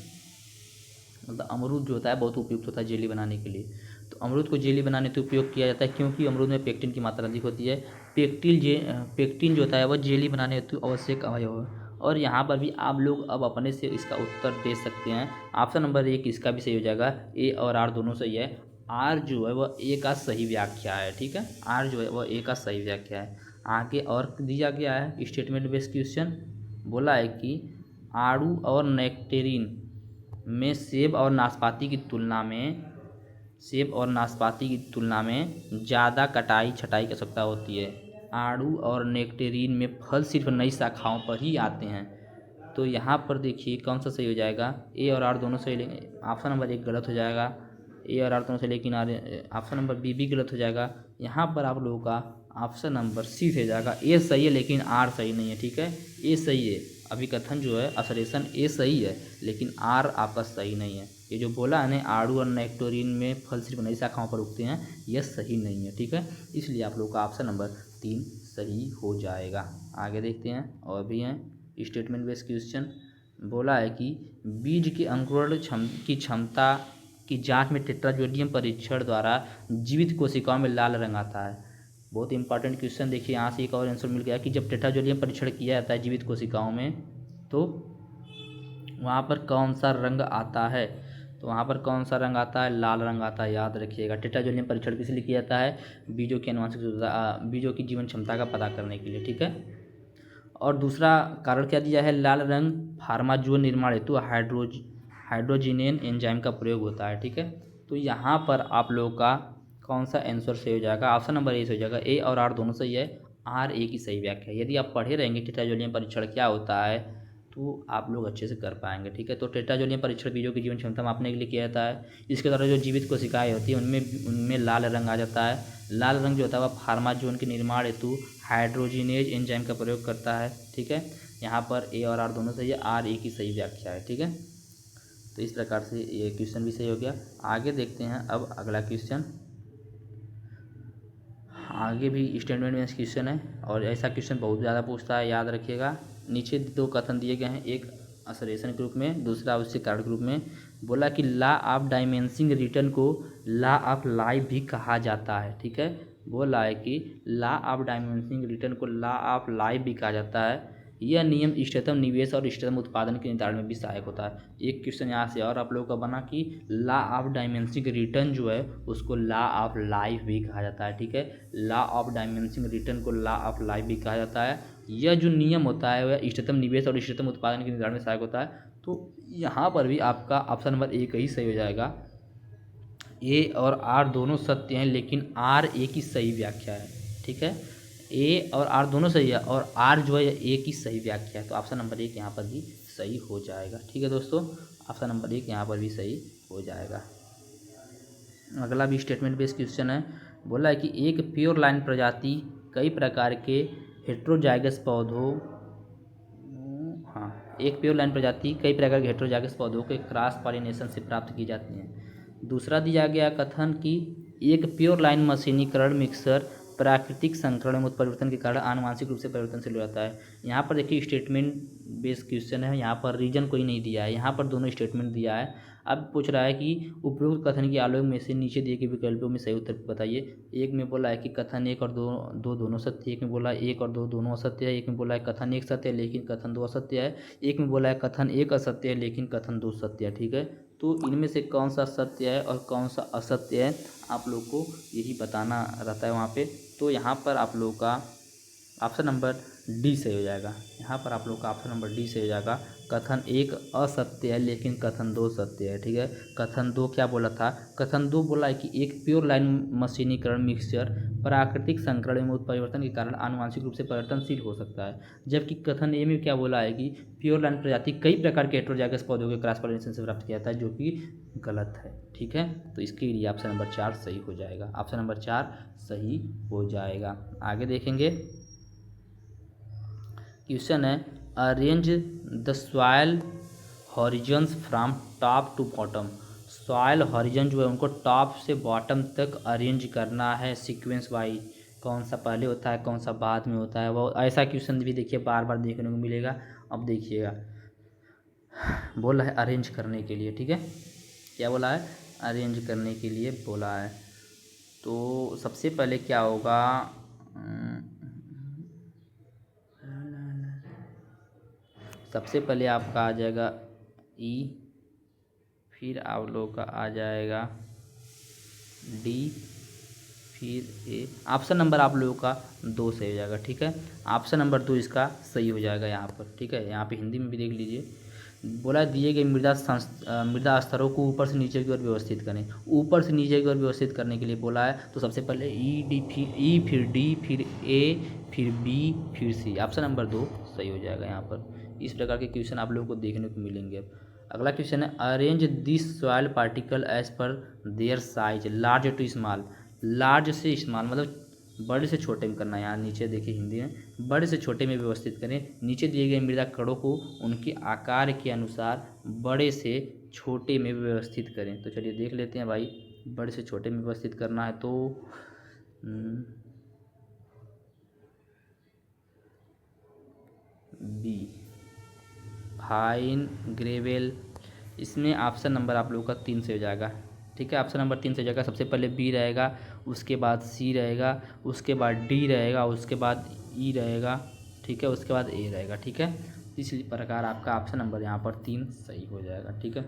मतलब अमरूद जो होता है बहुत उपयुक्त होता है जेली बनाने के लिए। तो अमरूद को जेली बनाने से उपयोग किया जाता है क्योंकि अमरूद में पेक्टिन की मात्रा अधिक होती है। पेक्टिन जो होता है वह जेली बनाने हेतु आवश्यक अवयव है। और यहाँ पर भी आप लोग अब अपने से इसका उत्तर दे सकते हैं। ऑप्शन नंबर एक इसका भी सही हो जाएगा। ए और आर दोनों सही है। आर जो है वह ए का सही व्याख्या है, ठीक है। आर जो है वह ए का सही व्याख्या है। आगे और दिया गया है स्टेटमेंट बेस्ड क्वेश्चन। बोला है कि आड़ू और नेक्टेरिन में सेब और नाशपाती की तुलना में ज़्यादा कटाई छटाई की आवश्यकता होती है। आड़ू और नेक्टेरिन में फल सिर्फ नई शाखाओं पर ही आते हैं। तो यहाँ पर देखिए कौन सा सही हो जाएगा? ए और आर दोनों सही, लेकिन ऑप्शन नंबर एक गलत हो जाएगा। ए और आर दोनों सही, लेकिन ऑप्शन नंबर बी भी गलत हो जाएगा। यहाँ पर आप लोगों का ऑप्शन नंबर सी से जाएगा। ए सही है लेकिन आर सही नहीं है, ठीक है। ए सही है, अभिकथन जो है असरेशन ए सही है, लेकिन आर आपका सही नहीं है। ये जो बोला है ना आड़ू और नेक्टोरिन में फल सिर्फ नई शाखाओं पर उगते हैं, यह सही नहीं है, ठीक है। इसलिए आप लोगों का ऑप्शन नंबर 3 सही हो जाएगा। आगे देखते हैं और भी हैं स्टेटमेंट बेस्ड क्वेश्चन। बोला है कि बीज के अंकुरण की क्षमता की जांच में टेट्राजोडियम परीक्षण द्वारा जीवित कोशिकाओं में लाल रंग आता है। बहुत इंपॉर्टेंट क्वेश्चन। देखिए यहाँ से एक और आंसर मिल गया कि जब टेट्राजोडियम परीक्षण किया जाता है जीवित कोशिकाओं में तो वहाँ पर कौन सा रंग आता है? तो वहाँ पर कौन सा रंग आता है? लाल रंग आता है, याद रखिएगा। टेट्राजोडियम परीक्षण किस लिए किया जाता है? बीजों की आनुवंशिक बीजों की जीवन क्षमता का पता करने के लिए, ठीक है। और दूसरा कारण क्या दिया है? लाल रंग फार्माजोन निर्माण हेतु हाइड्रोजिनेन एंजाइम का प्रयोग होता है, ठीक है। तो यहाँ पर आप लोगों का कौन सा आंसर सही हो जाएगा? ऑप्शन नंबर ए सही हो जाएगा। ए और आर दोनों सही है, आर ए की सही व्याख्या है। यदि आप पढ़े रहेंगे टेट्राजोडियम परीक्षण क्या होता है तो आप लोग अच्छे से कर पाएंगे। ठीक है, तो टेट्राजोनियम परीक्षण बीजों की जीवन क्षमता मापने के लिए किया जाता है। इसके द्वारा जो जीवित कोशिकाएं होती हैं उनमें लाल रंग आ जाता है। लाल रंग जो होता है वह फार्माजोन के निर्माण हेतु हाइड्रोजिनेज एंजाइम का प्रयोग करता है। ठीक है, यहाँ पर ए और आर दोनों सही है, आर ए की सही व्याख्या है। ठीक है, तो इस प्रकार से ये क्वेश्चन भी सही हो गया। आगे देखते हैं अब अगला क्वेश्चन। आगे भी स्टेटमेंट में क्वेश्चन है और ऐसा क्वेश्चन बहुत ज़्यादा पूछता है, याद रखिएगा। नीचे दो कथन दिए गए हैं, एक असरेशन के रूप में, दूसरा उसके कारण के रूप में। बोला कि लॉ ऑफ डायमेंसिंग रिटर्न को लॉ ऑफ लाइफ भी कहा जाता है। ठीक है, बोला है कि लॉ ऑफ डायमेंसिंग रिटर्न को लॉ ऑफ लाइफ भी कहा जाता है। यह नियम इष्टतम निवेश और इष्टतम उत्पादन के निर्धारण में भी सहायक होता है। एक क्वेश्चन यहाँ से और आप लोगों का बना कि लॉ ऑफ डायमेंसिंग रिटर्न जो है उसको लॉ ऑफ लाइफ भी कहा जाता है। ठीक है, लॉ ऑफ डायमेंसिंग रिटर्न को लॉ ऑफ लाइफ भी कहा जाता है। यह जो नियम होता है वह इष्टतम निवेश और इष्टतम उत्पादन के निर्धारण में सहायक होता है। तो यहाँ पर भी आपका ऑप्शन नंबर एक ही सही हो जाएगा। ए और आर दोनों सत्य हैं, लेकिन आर ए की सही व्याख्या है। ठीक है, ए और आर दोनों सही है और आर जो है ए की सही व्याख्या है। तो ऑप्शन नंबर एक यहाँ पर भी सही हो जाएगा। ठीक है दोस्तों, ऑप्शन नंबर एक यहाँ पर भी सही हो जाएगा। अगला भी स्टेटमेंट बेस्ड क्वेश्चन है। बोला है कि एक प्योर लाइन प्रजाति कई प्रकार के हेट्रोजाइगस पौधों एक प्योर लाइन प्रजाति कई प्रकार के हेट्रोजाइगस पौधों के क्रॉस पॉलिनेशन से प्राप्त की जाती हैं। दूसरा दिया गया कथन कि एक प्योर लाइन मशीनीकरण मिक्सर प्राकृतिक संकरण में उत्परिवर्तन के कारण आनुवांशिक रूप से परिवर्तनशील हो जाता है। यहाँ पर देखिए स्टेटमेंट बेस्ड क्वेश्चन है, यहाँ पर रीजन कोई नहीं दिया है, यहाँ पर दोनों स्टेटमेंट दिया है। अब पूछ रहा है कि उपरोक्त कथन के आलोक में से नीचे दिए गए विकल्पों में सही उत्तर बताइए। एक में बोला है कि कथन एक और दो दोनों सत्य, एक में बोला है एक और दो दोनों असत्य है, एक में बोला है कथन एक सत्य है लेकिन कथन दो असत्य है, एक में बोला है कथन एक असत्य है लेकिन कथन दो सत्य है। ठीक है, तो इनमें से कौन सा सत्य है और कौन सा असत्य है आप लोग को यही बताना रहता है वहाँ पे। तो यहाँ पर आप लोगों का ऑप्शन नंबर डी सही हो जाएगा। यहाँ पर आप लोग का ऑप्शन नंबर डी सही हो जाएगा। कथन एक असत्य है लेकिन कथन दो सत्य है। ठीक है, कथन दो क्या बोला था, कथन दो बोला है कि एक प्योर लाइन मशीनीकरण मिक्सचर प्राकृतिक संकरण में उत्परिवर्तन के कारण आनुवांशिक रूप से परिवर्तनशील हो सकता है। जबकि कथन ए में क्या बोला है कि प्योर लाइन प्रजाति कई प्रकार के हेट्रोजाइगस पौधों के क्रॉस पॉलिनेशन से प्राप्त किया जाता है, जो कि गलत है। ठीक है, तो इसके लिए ऑप्शन नंबर 4 सही हो जाएगा। ऑप्शन नंबर 4 सही हो जाएगा। आगे देखेंगे क्वेश्चन है arrange the soil horizons from top to bottom. Soil horizon जो है उनको टॉप से बॉटम तक अरेंज करना है सीक्वेंस वाइज। कौन सा पहले होता है कौन सा बाद में होता है, वो ऐसा क्वेश्चन भी देखिए बार बार देखने को मिलेगा। अब देखिएगा बोला है अरेंज करने के लिए। ठीक है, क्या बोला है, अरेंज करने के लिए बोला है। तो सबसे पहले क्या होगा, सबसे पहले आपका आ जाएगा ई, फिर आप लोगों का आ जाएगा डी, फिर ए। ऑप्शन नंबर आप लोगों का 2 सही हो जाएगा। ठीक है, ऑप्शन नंबर 2 इसका सही हो जाएगा यहाँ पर। ठीक है, यहाँ पे हिंदी में भी देख लीजिए। बोला दिए गए मृदा स्तरों को ऊपर से नीचे की ओर व्यवस्थित करें। ऊपर से नीचे की ओर व्यवस्थित करने के लिए बोला है, तो सबसे पहले ई डी फिर ई फिर डी फिर ए फिर बी फिर सी। ऑप्शन नंबर 2 सही हो जाएगा यहाँ पर। इस प्रकार के क्वेश्चन आप लोगों को देखने को मिलेंगे। अब अगला क्वेश्चन है arrange this soil particle as per their size large to small. Large से स्मॉल मतलब बड़े से छोटे में करना है। यहाँ नीचे देखिए हिंदी में बड़े से छोटे में व्यवस्थित करें। नीचे दिए गए मृदा कणों को उनके आकार के अनुसार बड़े से छोटे में व्यवस्थित करें। तो चलिए देख लेते हैं भाई, बड़े से छोटे में व्यवस्थित करना है तो बी फाइन ग्रेवेल। इसमें ऑप्शन नंबर आप लोगों का 3 से हो जाएगा। ठीक है, ऑप्शन नंबर 3 से हो जाएगा। सबसे पहले बी रहेगा, उसके बाद सी रहेगा, उसके बाद डी रहेगा, उसके बाद ई रहेगा। ठीक है, उसके बाद ए रहेगा। ठीक है, इसी प्रकार आपका ऑप्शन नंबर यहाँ पर 3 सही हो जाएगा। ठीक है,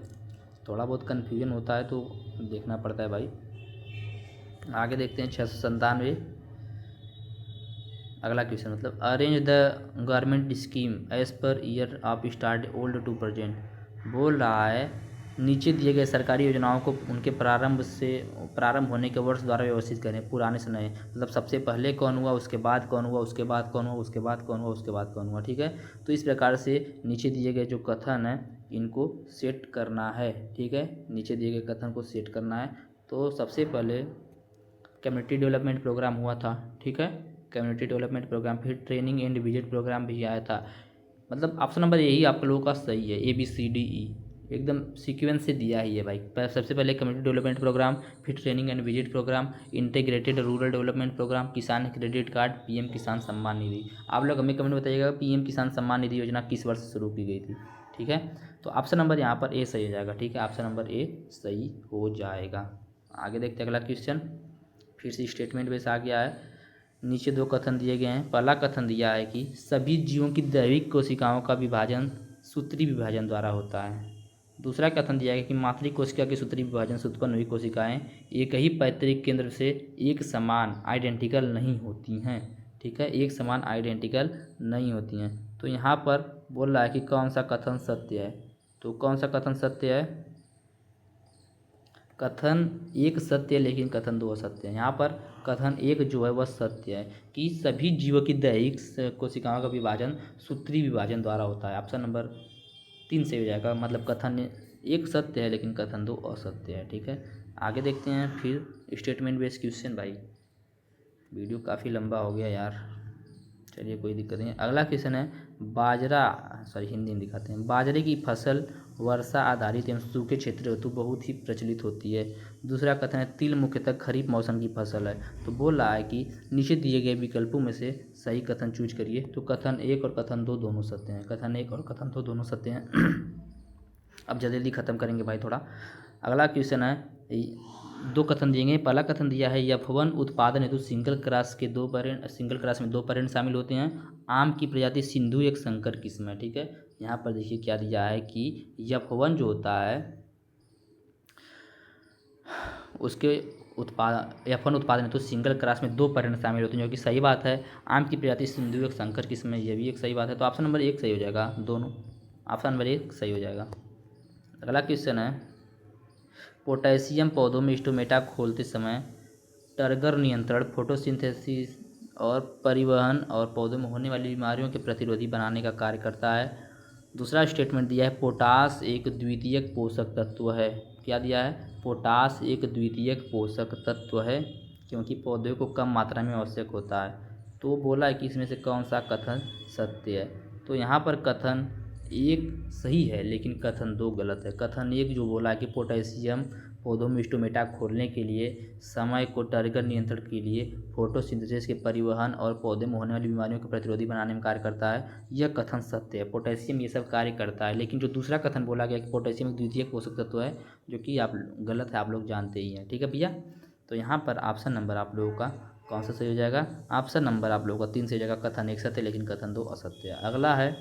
थोड़ा बहुत कन्फ्यूजन होता है तो देखना पड़ता है भाई। आगे देखते हैं 697 अगला क्वेश्चन, मतलब arrange the government scheme as per year of start old to present. बोल रहा है नीचे दिए गए सरकारी योजनाओं को उनके प्रारंभ होने के वर्ष द्वारा व्यवस्थित करें, पुराने से नए, मतलब सबसे पहले कौन हुआ, उसके बाद कौन हुआ, उसके बाद कौन हुआ, उसके बाद कौन हुआ, उसके बाद कौन हुआ, ठीक है। तो इस प्रकार से नीचे दिए गए जो कथन है इनको सेट करना है, ठीक है। नीचे दिए गए कथन को सेट करना है। तो सबसे पहले कम्युनिटी डेवलपमेंट प्रोग्राम हुआ था, ठीक है, कम्युनिटी डेवलपमेंट प्रोग्राम, फिर ट्रेनिंग एंड विजिट प्रोग्राम भी आया था। मतलब ऑप्शन नंबर यही आप लोगों का सही है, ABCDE एकदम सीक्वेंस से दिया ही है भाई। सबसे पहले कम्युनिटी डेवलपमेंट प्रोग्राम, फिर training and visit programme, integrated rural development programme, Kisan credit card, PM Kisan Samman Nidhi. आप लोग हमें कमेंट बताइएगा PM किसान सम्मान निधि योजना किस वर्ष शुरू की गई थी, ठीक है। तो ऑप्शन नंबर यहाँ पर ए सही हो जाएगा, ठीक है, ऑप्शन नंबर ए सही हो जाएगा। आगे देखते हैं अगला क्वेश्चन। फिर से स्टेटमेंट बेस आ गया है। नीचे दो कथन दिए गए हैं। पहला कथन दिया है कि सभी जीवों की दैविक कोशिकाओं का विभाजन सूत्री विभाजन द्वारा होता है। दूसरा कथन दिया है कि मातृ कोशिका के सूत्री विभाजन से उत्पन्न हुई कोशिकाएं एक ही पैतृक केंद्र से एक समान आइडेंटिकल नहीं होती हैं, ठीक है, एक समान आइडेंटिकल नहीं होती हैं। तो यहाँ पर बोल रहा है कि कौन सा कथन सत्य है। तो कौन सा कथन सत्य है? कथन एक सत्य है लेकिन कथन दो असत्य है। यहाँ पर कथन एक जो है वह सत्य है कि सभी जीवों की दैहिक कोशिकाओं का विभाजन सूत्री विभाजन द्वारा होता है। ऑप्शन नंबर 3 सही हो जाएगा। मतलब कथन एक सत्य है लेकिन कथन दो असत्य है, ठीक है। आगे देखते हैं फिर स्टेटमेंट बेस्ड क्वेश्चन। भाई वीडियो काफ़ी लंबा हो गया यार, चलिए कोई दिक्कत नहीं। अगला क्वेश्चन है बाजरा, सॉरी हिंदी में दिखाते हैं। बाजरे की फसल वर्षा आधारित एवं सूखे क्षेत्र हेतु बहुत ही प्रचलित होती है। दूसरा कथन है तिल मुख्यतः खरीफ मौसम की फसल है। तो बोल रहा है कि नीचे दिए गए विकल्पों में से सही कथन चूज करिए। तो कथन एक और कथन दो दोनों सत्य हैं, कथन एक और कथन दो दोनों सत्य हैं। अब जल्दी जल्दी खत्म करेंगे भाई थोड़ा। अगला क्वेश्चन है, दो कथन दिएंगे। पहला कथन दिया है F1 उत्पादन हेतु सिंगल क्रॉस में दो पेरेंट शामिल होते हैं। आम की प्रजाति सिंधु एक संकर किस्म है, ठीक है। यहाँ पर देखिए क्या दिया है कि F1 जो होता है उसके F1 उत्पादन हेतु सिंगल क्रॉस में दो पेरेंट शामिल होते हैं, जो कि सही बात है। आम की प्रजाति सिंधु एक संकर किस्म है, यह भी एक सही बात है। तो ऑप्शन नंबर 1 सही हो जाएगा, दोनों ऑप्शन नंबर 1 सही हो जाएगा। अगला क्वेश्चन है पोटेशियम पौधों में स्टोमेटा खोलते समय टर्गर नियंत्रण, फोटोसिंथेसिस और परिवहन और पौधों में होने वाली बीमारियों के प्रतिरोधी बनाने का कार्य करता है। दूसरा स्टेटमेंट दिया है पोटास एक द्वितीयक पोषक तत्व है। क्या दिया है? पोटास एक द्वितीयक पोषक तत्व है क्योंकि पौधे को कम मात्रा में आवश्यक होता है। तो बोला है कि इसमें से कौन सा कथन सत्य है। तो यहाँ पर कथन एक सही है लेकिन कथन दो गलत है। कथन एक जो बोला है कि पोटेशियम पौधों में स्टोमेटा खोलने के लिए, समय को टर्गर नियंत्रण के लिए, फोटोसिंथेसिस के परिवहन और पौधे में होने वाली बीमारियों को प्रतिरोधी बनाने में कार्य करता है, यह कथन सत्य है। पोटेशियम ये सब कार्य करता है। लेकिन जो दूसरा कथन बोला गया कि पोटेशियम एक द्वितीयक पोषक तत्व है, जो कि आप गलत है, आप लोग जानते ही हैं, ठीक है भैया। तो यहाँ पर ऑप्शन नंबर आप लोगों का कौन सा सही हो जाएगा? ऑप्शन नंबर आप लोगों का 3 सही हो जाएगा। कथन एक सत्य लेकिन कथन दो असत्य है। अगला है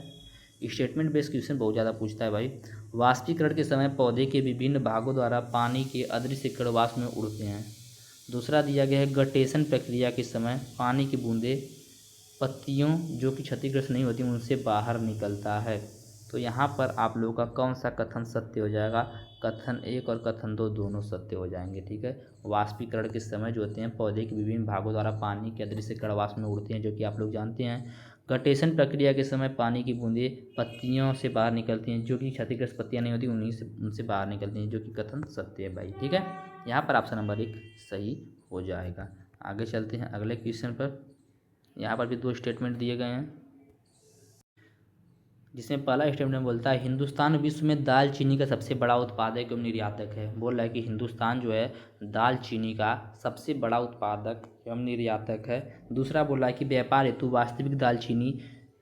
स्टेटमेंट बेस्ड क्वेश्चन, बहुत ज़्यादा पूछता है भाई। वाष्पीकरण के समय पौधे के विभिन्न भागों द्वारा पानी के अदृश्य कण वाष्प में उड़ते हैं। दूसरा दिया गया है गटेशन प्रक्रिया के समय पानी की बूंदें पत्तियों जो कि क्षतिग्रस्त नहीं होती उनसे बाहर निकलता है। तो यहाँ पर आप लोगों का कौन सा कथन सत्य हो जाएगा? कथन एक और कथन दो दोनों सत्य हो जाएंगे, ठीक है। वाष्पीकरण के समय जो होते हैं पौधे के विभिन्न भागों द्वारा पानी के अदृश्य कण वाष्प में उड़ते हैं, जो कि आप लोग जानते हैं। गटेशन प्रक्रिया के समय पानी की बूंदें पत्तियों से बाहर निकलती हैं, जो कि क्षतिग्रस्त पत्तियाँ नहीं होती उनसे बाहर निकलती हैं, जो कि कथन सत्य है भाई, ठीक है। यहाँ पर ऑप्शन नंबर 1 सही हो जाएगा। आगे चलते हैं अगले क्वेश्चन पर। यहाँ पर भी दो स्टेटमेंट दिए गए हैं, जिसमें पहला स्टेटमेंट बोलता है हिंदुस्तान विश्व में दालचीनी का सबसे बड़ा उत्पादक एवं निर्यातक है। बोल रहा है कि हिंदुस्तान जो है दालचीनी का सबसे बड़ा उत्पादक एवं निर्यातक है। दूसरा बोल रहा है कि व्यापार हेतु वास्तविक दालचीनी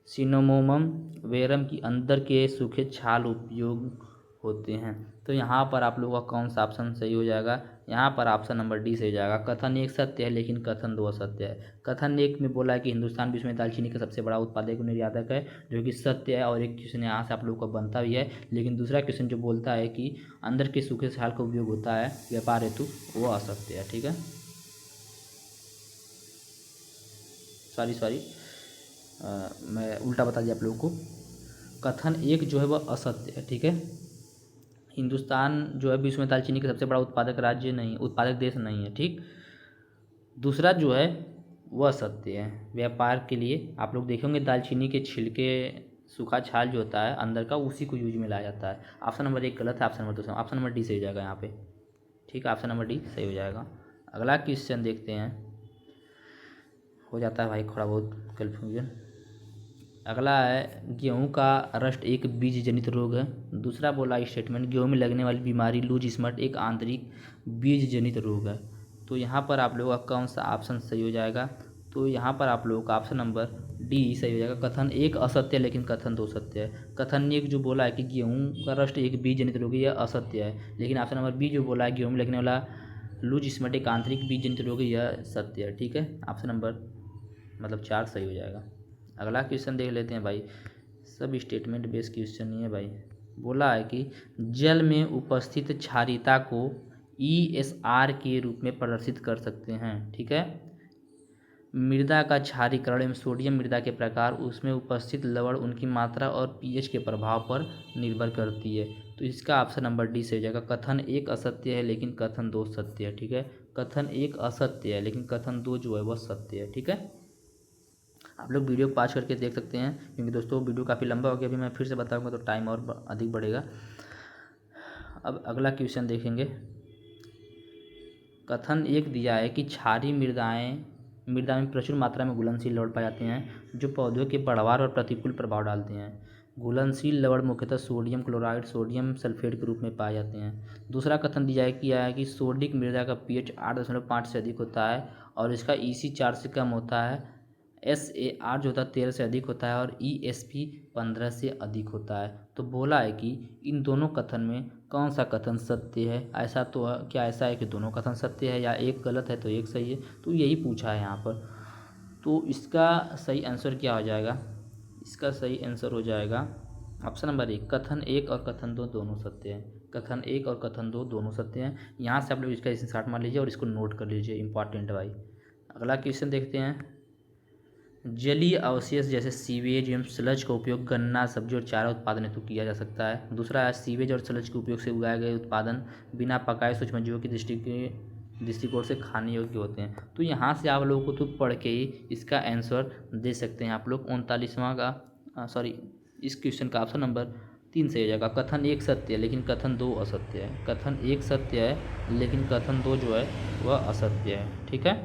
सिनेमोमम वेरम की अंदर के सूखे छाल उपयोग होते हैं। तो यहाँ पर आप लोगों का कौन सा ऑप्शन सही हो जाएगा? यहाँ पर ऑप्शन नंबर डी सही हो जाएगा। कथन एक सत्य है लेकिन कथन दो असत्य है। कथन एक में बोला है कि हिंदुस्तान विश्व में दालचीनी का सबसे बड़ा उत्पादक निर्यातक है, जो कि सत्य है, और एक क्वेश्चन यहाँ से आप लोगों को बनता भी है। लेकिन दूसरा क्वेश्चन जो बोलता है कि अंदर के सूखे छाल का उपयोग होता है व्यापार हेतु, वो असत्य है, ठीक है। सॉरी मैं उल्टा बता दिया आप लोगों को। कथन एक जो है वह असत्य है, ठीक है। हिंदुस्तान जो है विश्व में दालचीनी का सबसे बड़ा उत्पादक देश नहीं है, ठीक। दूसरा जो है वह सत्य है। व्यापार के लिए आप लोग देखेंगे दालचीनी के छिलके, सूखा छाल जो होता है अंदर का, उसी को यूज में लाया जाता है। ऑप्शन नंबर 1 गलत है, ऑप्शन नंबर 2 सही, ऑप्शन नंबर डी सही हो जाएगा यहाँ पे, ठीक है, ऑप्शन नंबर डी सही हो जाएगा। अगला क्वेश्चन देखते हैं। हो जाता है भाई थोड़ा बहुत कन्फ्यूजन। अगला है गेहूं का रस्ट एक बीज जनित रोग है। दूसरा बोला स्टेटमेंट गेहूं में लगने वाली बीमारी लूज स्पॉट एक आंतरिक बीज जनित रोग है। तो यहाँ पर आप लोगों का कौन सा ऑप्शन सही हो जाएगा? तो यहाँ पर आप लोगों का ऑप्शन नंबर डी सही हो जाएगा। कथन 1 असत्य है लेकिन कथन 2 सत्य है। कथन 1 जो बोला है कि गेहूं का रस्ट एक बीज जनित रोग है, यह असत्य है। लेकिन ऑप्शन नंबर बी जो बोला है गेहूं में लगने वाला लूज स्पॉट एक आंतरिक बीज जनित रोग है, यह सत्य है, ठीक है। ऑप्शन नंबर मतलब 4 सही हो जाएगा। अगला क्वेश्चन देख लेते हैं भाई। सब स्टेटमेंट बेस्ड क्वेश्चन नहीं है भाई। बोला है कि जल में उपस्थित क्षारीयता को ESR के रूप में प्रदर्शित कर सकते हैं, ठीक है। मृदा का क्षारीकरण एवं सोडियम मृदा के प्रकार, उसमें उपस्थित लवण, उनकी मात्रा और pH के प्रभाव पर निर्भर करती है। तो इसका ऑप्शन नंबर डी से हो जाएगा। कथन 1 असत्य है लेकिन कथन 2 सत्य है, ठीक है। कथन 1 असत्य है लेकिन कथन 2 जो है वह सत्य है, ठीक है। आप लोग वीडियो पॉज करके देख सकते हैं, क्योंकि दोस्तों वीडियो काफ़ी लंबा हो गया। अभी मैं फिर से बताऊंगा तो टाइम और अधिक बढ़ेगा। अब अगला क्वेश्चन देखेंगे। कथन 1 दिया है कि क्षारीय मृदा में प्रचुर मात्रा में घुलनशील लवण पाए जाते हैं जो पौधों के बढ़वार और प्रतिकूल प्रभाव डालते हैं। घुलनशील लवण मुख्यतः सोडियम क्लोराइड, सोडियम सल्फेट के रूप में पाए जाते हैं। दूसरा कथन दिया है कि सोडिक मृदा का pH 8.5 से अधिक होता है और इसका EC 4 से कम होता है। SAR जो होता है 13 से अधिक होता है और ESP 15 से अधिक होता है। तो बोला है कि इन दोनों कथन में कौन सा कथन सत्य है? ऐसा तो है, क्या ऐसा है कि दोनों कथन सत्य है या एक गलत है तो एक सही है? तो यही पूछा है यहाँ पर। तो इसका सही आंसर क्या हो जाएगा? इसका सही आंसर हो जाएगा ऑप्शन नंबर 1, कथन 1 और कथन 2 दोनों सत्य हैं। कथन 1 और कथन 2 दोनों सत्य हैं। यहाँ से आप लोग इसका स्क्रीनशॉट मार लीजिए और इसको नोट कर लीजिए, इंपॉर्टेंट है भाई। अगला क्वेश्चन देखते हैं। जलीय अवशेष जैसे सीवेज एवं स्लज का उपयोग गन्ना, सब्जी और चारा उत्पादन हेतु किया जा सकता है। दूसरा है सीवेज और स्लज के उपयोग से उगाए गए उत्पादन बिना पकाए सूक्ष्मजीवों की दृष्टिकोण से खाने योग्य होते हैं। तो यहाँ से आप लोगों को तो पढ़ के ही इसका आंसर दे सकते हैं आप लोग। 39वां का इस क्वेश्चन का ऑप्शन नंबर 3 से हो जाएगा। कथन 1 सत्य है लेकिन कथन 2 असत्य है। कथन 1 सत्य है लेकिन कथन 2 जो है वह असत्य है, ठीक है।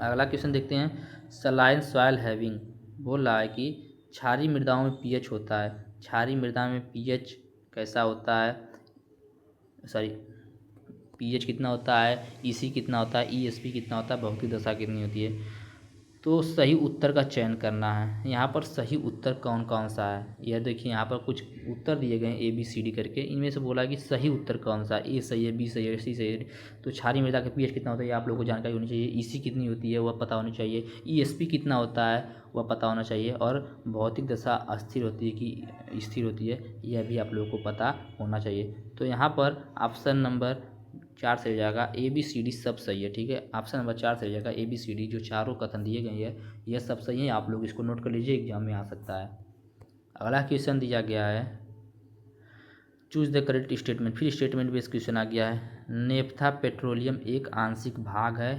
अगला क्वेश्चन देखते हैं। सलाइन सॉइल हैविंग बोल रहा है कि क्षारीय मृदाओं में pH होता है। क्षारीय मृदा में pH कैसा होता है? pH कितना होता है, EC कितना होता है, ESP कितना होता है, भौतिक दशा कितनी होती है? तो सही उत्तर का चयन करना है। यहाँ पर सही उत्तर कौन कौन सा है? यह देखिए यहाँ पर कुछ उत्तर दिए गए हैं ABCD करके। इनमें से बोला कि सही उत्तर कौन सा है? A सही है, B सही है, C सही है। तो क्षारीय मृदा का pH कितना होता है ये आप लोगों को जानकारी होनी चाहिए। EC कितनी होती है वह पता होनी चाहिए। ESP कितना होता है वह पता होना चाहिए। और भौतिक दशा अस्थिर होती है कि स्थिर होती है यह भी आप लोगों को पता होना चाहिए। तो यहाँ पर ऑप्शन नंबर 4 से हो जाएगा। ABCD सब सही है, ठीक है। ऑप्शन नंबर 4 से हो जाएगा ABCD। जो चारों कथन दिए गए हैं यह सब सही है। आप लोग इसको नोट कर लीजिए, एग्जाम में आ सकता है। अगला क्वेश्चन दिया गया है चूज द करेक्ट स्टेटमेंट। फिर स्टेटमेंट बेस्ड क्वेश्चन आ गया है। नेफ्था पेट्रोलियम एक आंशिक भाग है।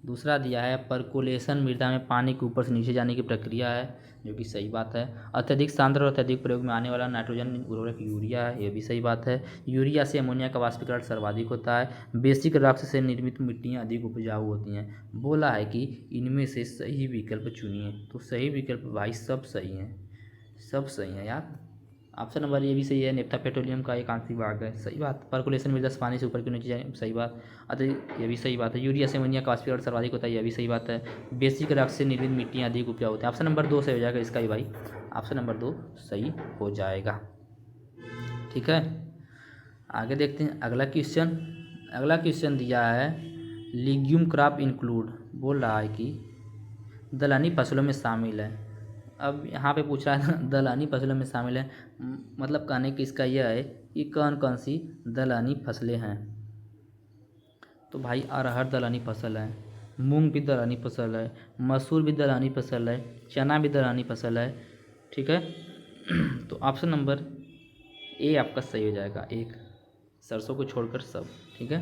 दूसरा दिया है परकोलेशन मृदा में पानी के ऊपर से नीचे जाने की प्रक्रिया है, जो कि सही बात है। अत्यधिक सांद्र और अत्यधिक प्रयोग में आने वाला नाइट्रोजन उर्वरक यूरिया है, यह भी सही बात है। यूरिया से अमोनिया का वाष्पीकरण सर्वाधिक होता है। बेसिक रॉक्स से निर्मित मिट्टियाँ अधिक उपजाऊ होती हैं। बोला है कि इनमें से सही विकल्प चुनिए। तो सही विकल्प भाई सब सही हैं, सब सही हैं यार। ऑप्शन नंबर ये भी सही है। नेफ्था पेट्रोलियम का एक आंशिक भाग है, सही बात। पर्कुलेशन मृदा से पानी से ऊपर की नीचे जाए, सही बात। अतः ये भी सही बात है। यूरिया से अमोनिया का वाष्पीकरण सर्वाधिक होता है, यह भी सही बात है। बेसिक रॉक्स से निर्मित मिट्टियाँ अधिक उपजाऊ होती हैं। ऑप्शन नंबर 2 सही हो जाएगा इसका भी भाई। ऑप्शन नंबर 2 सही हो जाएगा, ठीक है। आगे देखते हैं अगला क्वेश्चन। अगला क्वेश्चन दिया है लीग्यूम क्रॉप इंक्लूड। बोल रहा है कि दलहनी फसलों में शामिल है। अब यहाँ पे पूछ रहा है दलहनी फसलों में शामिल है, मतलब कहने की इसका यह है कि कौन कौन सी दलहनी फसलें हैं। तो भाई अरहर दलहनी फसल है, मूंग भी दलहनी फसल है, मसूर भी दलहनी फसल है, चना भी दलहनी फसल है, ठीक है। तो ऑप्शन नंबर ए आपका सही हो जाएगा, एक, सरसों को छोड़कर सब, ठीक है।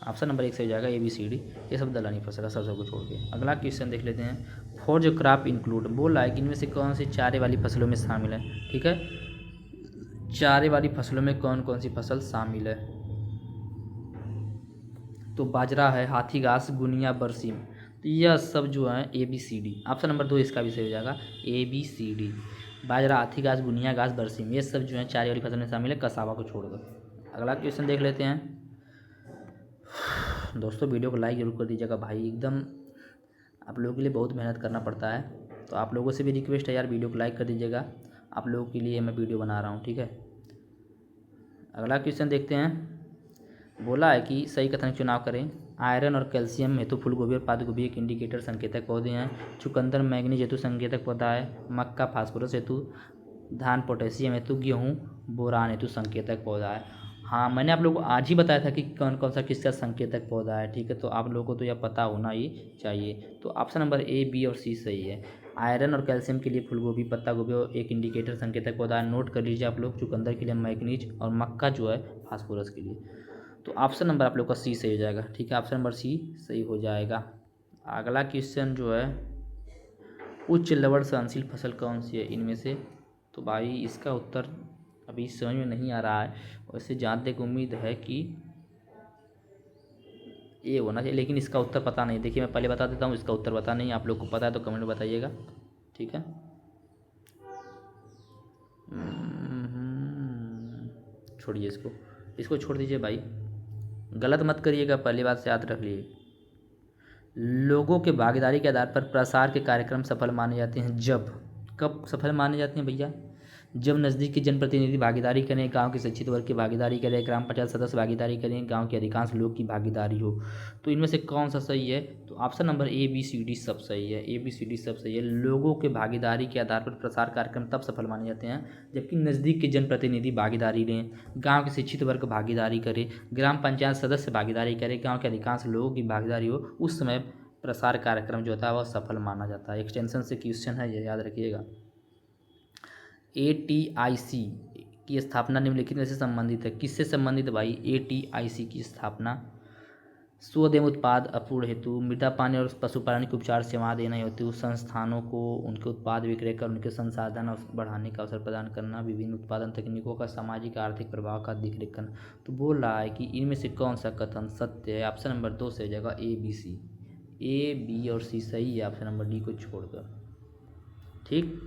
ऑप्शन नंबर 1 सही हो जाएगा, ABCD, ये सब दलहनी फसल है सरसों को छोड़ के। अगला क्वेश्चन देख लेते हैं। फॉर जो क्रॉप इंक्लूड, बोला है कि इनमें से कौन सी चारे वाली फसलों में शामिल है, ठीक है। चारे वाली फसलों में कौन कौन सी फसल शामिल है, तो बाजरा है, हाथी घास, गुनिया, बरसीम, तो यह सब जो है ABCD, ऑप्शन नंबर 2 इसका भी सही हो जाएगा, ABCD, बाजरा, हाथी घास, गुनिया घास, बरसीम, ये सब जो है चारे वाली फसल में शामिल है, कसावा को छोड़कर। अगला क्वेश्चन देख लेते हैं। दोस्तों वीडियो को लाइक जरूर कर दीजिएगा भाई, एकदम आप लोगों के लिए बहुत मेहनत करना पड़ता है, तो आप लोगों से भी रिक्वेस्ट है यार, वीडियो को लाइक कर दीजिएगा, आप लोगों के लिए मैं वीडियो बना रहा हूँ, ठीक है। अगला क्वेश्चन देखते हैं। बोला है कि सही कथन चुनाव करें। आयरन और कैल्शियम हेतु फूलगोभी और पात गोभी एक इंडिकेटर संकेतक पौधे हैं। चुकंदर मैग्नीज हेतु संकेतक पौधा है। मक्का फास्फोरस हेतु, धान पोटेशियम हेतु, गेहूँ बोरान हेतु संकेतक पौधा है। हाँ, मैंने आप लोगों को आज ही बताया था कि कौन कौन सा किसका संकेतक पौधा है, ठीक है, तो आप लोगों को तो यह पता होना ही चाहिए। तो ऑप्शन नंबर A, B और C सही है। आयरन और कैल्शियम के लिए फूलगोभी, पत्ता गोभी और एक इंडिकेटर संकेतक पौधा है, नोट कर लीजिए आप लोग। चुकंदर के लिए मैग्नीज और मक्का जो है फास्फोरस के लिए। तो ऑप्शन नंबर आप लोग का C सही हो जाएगा, ठीक है, ऑप्शन नंबर C सही हो जाएगा। अगला क्वेश्चन जो है, उच्च लवण सहनशील फसल कौन सी है इनमें से, तो भाई इसका उत्तर अभी समझ में नहीं आ रहा है, वैसे जहाँ तक उम्मीद है कि ये होना चाहिए, लेकिन इसका उत्तर पता नहीं। देखिए मैं पहले बता देता हूँ, इसका उत्तर पता नहीं, आप लोग को पता है तो कमेंट में बताइएगा, ठीक है। छोड़िए इसको छोड़ दीजिए भाई, गलत मत करिएगा, पहली बात से याद रख लिए। लोगों के भागीदारी के आधार पर प्रसार के कार्यक्रम सफल माने जाते हैं जब, कब सफल माने जाते हैं भैया, जब नज़दीक के जनप्रतिनिधि भागीदारी करें, गांव के शिक्षित वर्ग की भागीदारी करें, ग्राम पंचायत सदस्य भागीदारी करें, गांव के अधिकांश लोग की भागीदारी हो। तो इनमें से कौन सा सही है, तो ऑप्शन नंबर ABCD सब सही है, ABCD सब सही है। लोगों के भागीदारी के आधार पर प्रसार कार्यक्रम तब सफल माने जाते हैं जबकि नज़दीक के जनप्रतिनिधि भागीदारी लें, गाँव के शिक्षित वर्ग भागीदारी करे, ग्राम पंचायत सदस्य भागीदारी करे, गाँव के अधिकांश लोगों की भागीदारी हो, उस समय प्रसार कार्यक्रम जो होता है वह सफल माना जाता है। एक्सटेंशन से क्वेश्चन है, ये याद रखिएगा। ATIC की स्थापना निम्नलिखित में से संबंधित है, किससे संबंधित है भाई, ATIC की स्थापना स्वदेव उत्पाद अपूर्ण हेतु, मृदा पानी और पशुपालन के उपचार सेवाएं देना हेतु, संस्थानों को उनके उत्पाद विक्रय कर उनके संसाधन और बढ़ाने का अवसर प्रदान करना, विभिन्न उत्पादन तकनीकों का सामाजिक आर्थिक प्रभाव का देखरेख करना। तो बोल रहा है कि इनमें से कौन सा कथन सत्य है, ऑप्शन नंबर 2 से हो जाएगा A, B और C सही है, ऑप्शन नंबर D को छोड़कर, ठीक।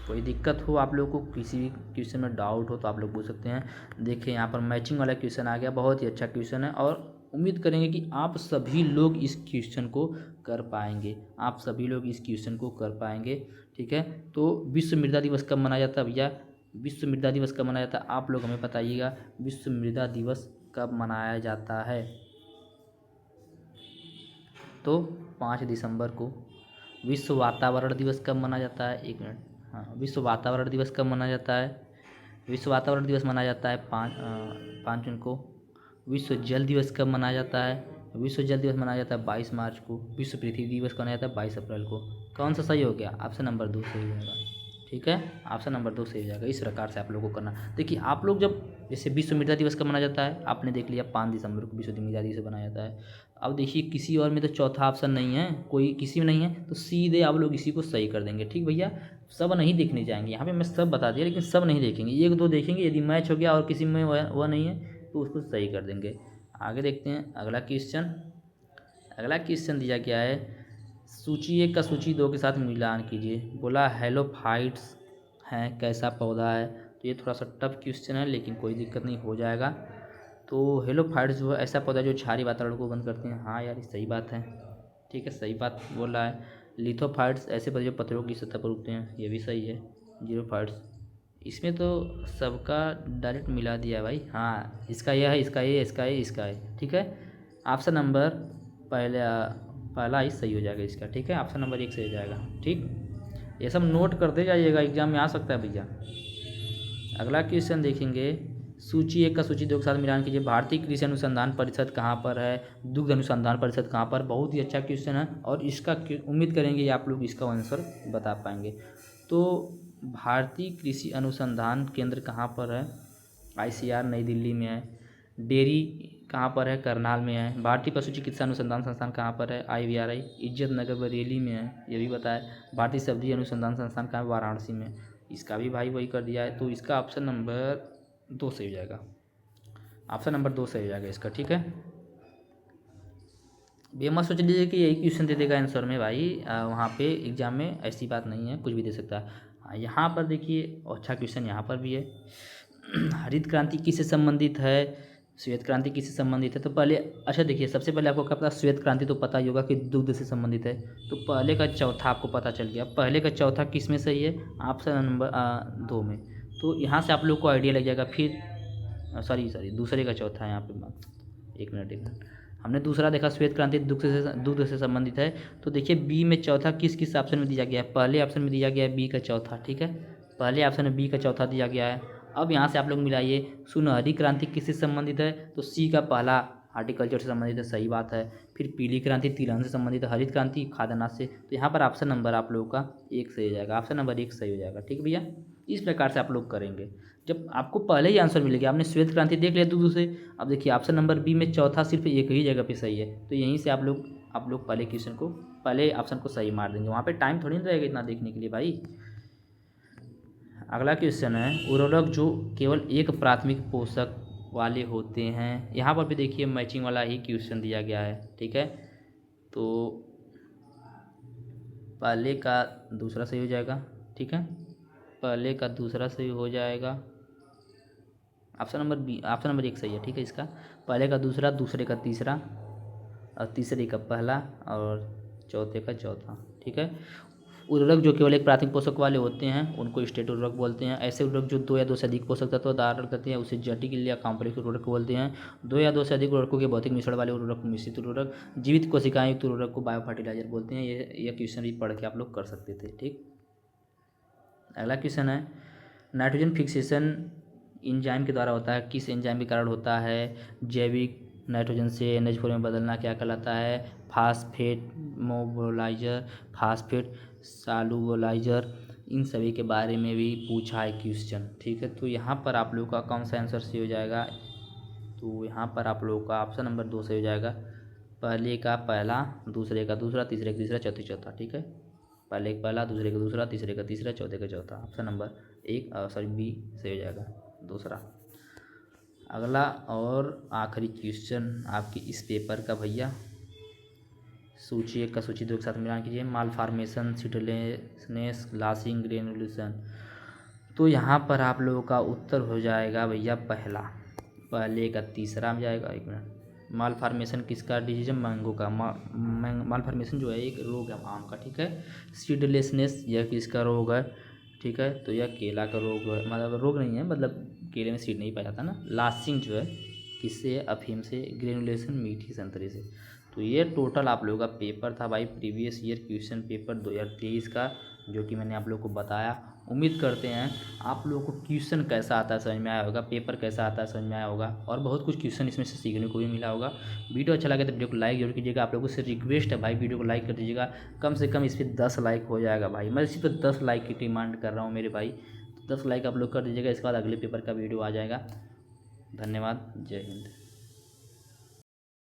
कोई दिक्कत हो आप लोगों को, किसी भी क्वेश्चन में डाउट हो तो आप लोग पूछ सकते हैं। देखिए यहाँ पर मैचिंग वाला क्वेश्चन आ गया, बहुत ही अच्छा क्वेश्चन है और उम्मीद करेंगे कि आप सभी लोग इस क्वेश्चन को कर पाएंगे, आप सभी लोग इस क्वेश्चन को कर पाएंगे, ठीक है। तो विश्व मृदा दिवस कब मनाया जाता है भैया, विश्व मृदा दिवस कब मनाया जाता है, आप लोग हमें बताइएगा, विश्व मृदा दिवस कब मनाया जाता है, तो 5 दिसंबर को। विश्व वातावरण दिवस कब मनाया जाता है, 1 मिनट, हाँ, विश्व वातावरण दिवस कब मनाया जाता है, विश्व वातावरण दिवस मनाया जाता है 5 जून को। विश्व जल दिवस कब मनाया जाता है, विश्व जल दिवस मनाया जाता है 22 मार्च को। विश्व पृथ्वी दिवस कब मनाया जाता है, 22 अप्रैल को। कौन सा सही हो गया, ऑप्शन नंबर 2 सही हो जाएगा, ठीक है, ऑप्शन नंबर 2 सही हो जाएगा। इस प्रकार से आप लोगों को करना। देखिए आप लोग जब, जैसे विश्व मृदा दिवस कब मनाया जाता है, आपने देख लिया 5 दिसंबर को विश्व मृदा दिवस मनाया जाता है। अब देखिए किसी और में तो चौथा ऑप्शन नहीं है, कोई किसी में नहीं है, तो सीधे आप लोग इसी को सही कर देंगे, ठीक भैया। सब नहीं देखने जाएंगे, यहाँ पे मैं सब बता दिया लेकिन सब नहीं देखेंगे, 1-2 देखेंगे, यदि मैच हो गया और किसी में वह नहीं है तो उसको सही कर देंगे। आगे देखते हैं अगला क्वेश्चन। अगला क्वेश्चन दिया गया है, सूची 1 का सूची 2 के साथ मिलान कीजिए। बोला हेलोफाइट्स हैं, कैसा पौधा है, तो ये थोड़ा सा टफ क्वेश्चन है लेकिन कोई दिक्कत नहीं, हो जाएगा। तो हेलोफाइट्स जो है ऐसा पौधा जो क्षारीय वातावरण को बंद करते हैं, हाँ यार ये सही बात है, ठीक है, सही बात बोल रहा है। लिथोफाइट्स ऐसे पौधे जो पत्थरों की सतह पर उगते हैं, ये भी सही है। जीरोफाइट्स, इसमें तो सबका डायरेक्ट मिला दिया भाई, हाँ इसका यह है, इसका ये, इसका ये, इसका है, ठीक है। ऑप्शन नंबर पहला ही सही हो जाएगा इसका, ठीक है, ऑप्शन नंबर 1 सही हो जाएगा, ठीक। ये सब नोट करते जाइएगा, एग्जाम में आ सकता है भैया। अगला क्वेश्चन देखेंगे, सूची 1 का सूची 2 के साथ मिलान कीजिए। भारतीय कृषि अनुसंधान परिषद कहाँ पर है, दुग्ध अनुसंधान परिषद कहाँ पर, बहुत ही अच्छा क्वेश्चन है और इसका उम्मीद करेंगे आप लोग इसका आंसर बता पाएंगे। तो भारतीय कृषि अनुसंधान केंद्र कहाँ पर है? ICR नई दिल्ली में है। डेयरी कहाँ पर है? करनाल में है। भारतीय पशु चिकित्सा अनुसंधान संस्थान कहाँ पर है? IVRI इज्जत नगर बरेली में है, ये भी बताया। भारतीय सब्जी अनुसंधान संस्थान कहाँ है? वाराणसी में। इसका भी भाई वही कर दिया है, तो इसका ऑप्शन नंबर 2 सही हो जाएगा। ऑप्शन नंबर 2 सही हो जाएगा इसका, ठीक है। ये मत सोच लीजिए कि यही क्वेश्चन दे देगा आंसर में भाई, वहाँ पे एग्जाम में ऐसी बात नहीं है, कुछ भी दे सकता है। हाँ, यहाँ पर देखिए अच्छा क्वेश्चन यहाँ पर भी है। हरित क्रांति किससे संबंधित है? श्वेत क्रांति किससे संबंधित है? तो पहले अच्छा देखिए, सबसे पहले आपको क्या पता, श्वेत क्रांति तो पता ही होगा कि दुग्ध से संबंधित है, तो पहले का चौथा आपको पता चल गया। पहले का चौथा किस में सही है? ऑप्शन नंबर 2 में। तो यहाँ से आप लोग को आइडिया लग जाएगा। फिर सॉरी दूसरे का चौथा है यहाँ पे, एक मिनट हमने दूसरा देखा, श्वेत क्रांति दुग्ध से संबंधित है। तो देखिए बी में चौथा किस ऑप्शन में दिया गया है? पहले ऑप्शन में दिया गया है बी का चौथा, ठीक है। पहले ऑप्शन में बी का चौथा दिया गया है। अब यहाँ से आप लोग मिलाइए, सुनहरी क्रांति किससे संबंधित है? तो सी का पहला हार्टिकल्चर से संबंधित है, सही बात है। फिर पीली क्रांति तिलहन से संबंधित है, हरित क्रांति खाद्यान्न से। तो यहाँ पर ऑप्शन नंबर आप लोगों का 1 सही हो जाएगा। ऑप्शन नंबर 1 सही हो जाएगा, ठीक है भैया। इस प्रकार से आप लोग करेंगे। जब आपको पहले ही आंसर मिल गया, आपने श्वेत क्रांति देख लिया दूध से, अब देखिए ऑप्शन नंबर बी में चौथा सिर्फ एक ही जगह पे सही है, तो यहीं से आप लोग पहले क्वेश्चन को, पहले ऑप्शन को सही मार देंगे। वहाँ पे टाइम थोड़ी ना रहेगा इतना देखने के लिए भाई। अगला क्वेश्चन है, उर्वरक जो केवल एक प्राथमिक पोषक वाले होते हैं। यहाँ पर भी देखिए मैचिंग वाला ही क्वेश्चन दिया गया है, ठीक है। तो पहले का दूसरा सही हो जाएगा, ठीक है। पहले का दूसरा सही हो जाएगा। Option number B, option number 1 सही है, ठीक है। इसका पहले का दूसरा, दूसरे का तीसरा, और तीसरे का पहला, और चौथे का चौथा, ठीक है। उर्वरक जो केवल एक प्राथमिक पोषक वाले होते हैं उनको स्टेट उर्वरक बोलते हैं। ऐसे उर्वरक जो 2 या 2 से अधिक पोषक तत्व धारण करते हैं उसे जटिल या कॉम्प्लेक्स उर्वरक बोलते हैं। 2 या 2 से अधिक उर्वरकों के भौतिक मिश्रण वाले उर्वरक को मिश्रित उर्वरक, जीवित कोशिकाएं युक्त उर्वरक को बायो फर्टिलाइजर बोलते हैं। ये क्वेश्चन भी पढ़ के आप लोग कर सकते थे, ठीक। अगला क्वेश्चन है, नाइट्रोजन फिक्सेशन एंजाइम के द्वारा होता है, किस एंजाइम के कारण होता है? जैविक नाइट्रोजन से NH4 में बदलना क्या कहलाता है? फास्फेट मोबिलाइजर, फास्फेट सॉल्युबलाइजर, इन सभी के बारे में भी पूछा है क्वेश्चन, ठीक है। तो यहाँ पर आप लोगों का कौन सा आंसर सही हो जाएगा? तो यहाँ पर आप लोगों का ऑप्शन नंबर 2 सही हो जाएगा। पहले का पहला, दूसरे का दूसरा, तीसरे का तीसरा, चौथे चौथा, ठीक है। पहले का पहला, दूसरे का दूसरा, तीसरे का तीसरा, चौथे का चौथा। ऑप्शन नंबर 1 बी सही हो जाएगा, दूसरा। अगला और आखिरी क्वेश्चन आपके इस पेपर का भैया, सूची 1 का सूची 2 के साथ मिलान कीजिए। Malformation, seedlessness, glassing, granulation. तो यहाँ पर आप लोगों का उत्तर हो जाएगा भैया पहला, पहले का तीसरा में जाएगा। एक मिनट, मालफॉर्मेशन किसका डिजीज? मैंगो का। मालफॉर्मेशन जो है एक रोग है आम का, ठीक है। सीडलेसनेस यह किसका रोग है? ठीक है, तो यह केला का रोग है, मतलब रोग नहीं है, मतलब केले में सीड नहीं पाया जाता ना। लासिंग जो है किससे? अफीम से। ग्रेनुलेशन मीठी संतरे से। तो ये टोटल आप लोगों का पेपर था भाई, प्रीवियस ईयर क्वेश्चन पेपर 2023 का, जो कि मैंने आप लोगों को बताया। उम्मीद करते हैं आप लोगों को क्वेश्चन कैसा आता है समझ में आया होगा, पेपर कैसा आता है समझ में आया होगा, और बहुत कुछ क्वेश्चन इसमें से सीखने को भी मिला होगा। वीडियो अच्छा लगे तो वीडियो को लाइक जरूर कीजिएगा। आप लोगों से रिक्वेस्ट है भाई, वीडियो को लाइक कर दीजिएगा, कम से कम इस पर 10 लाइक हो जाएगा भाई। मैं इसी पर 10 लाइक की डिमांड कर रहा हूँ मेरे भाई, तो 10 लाइक आप लोग कर दीजिएगा। इसके बाद अगले पेपर का वीडियो आ जाएगा। धन्यवाद, जय हिंद।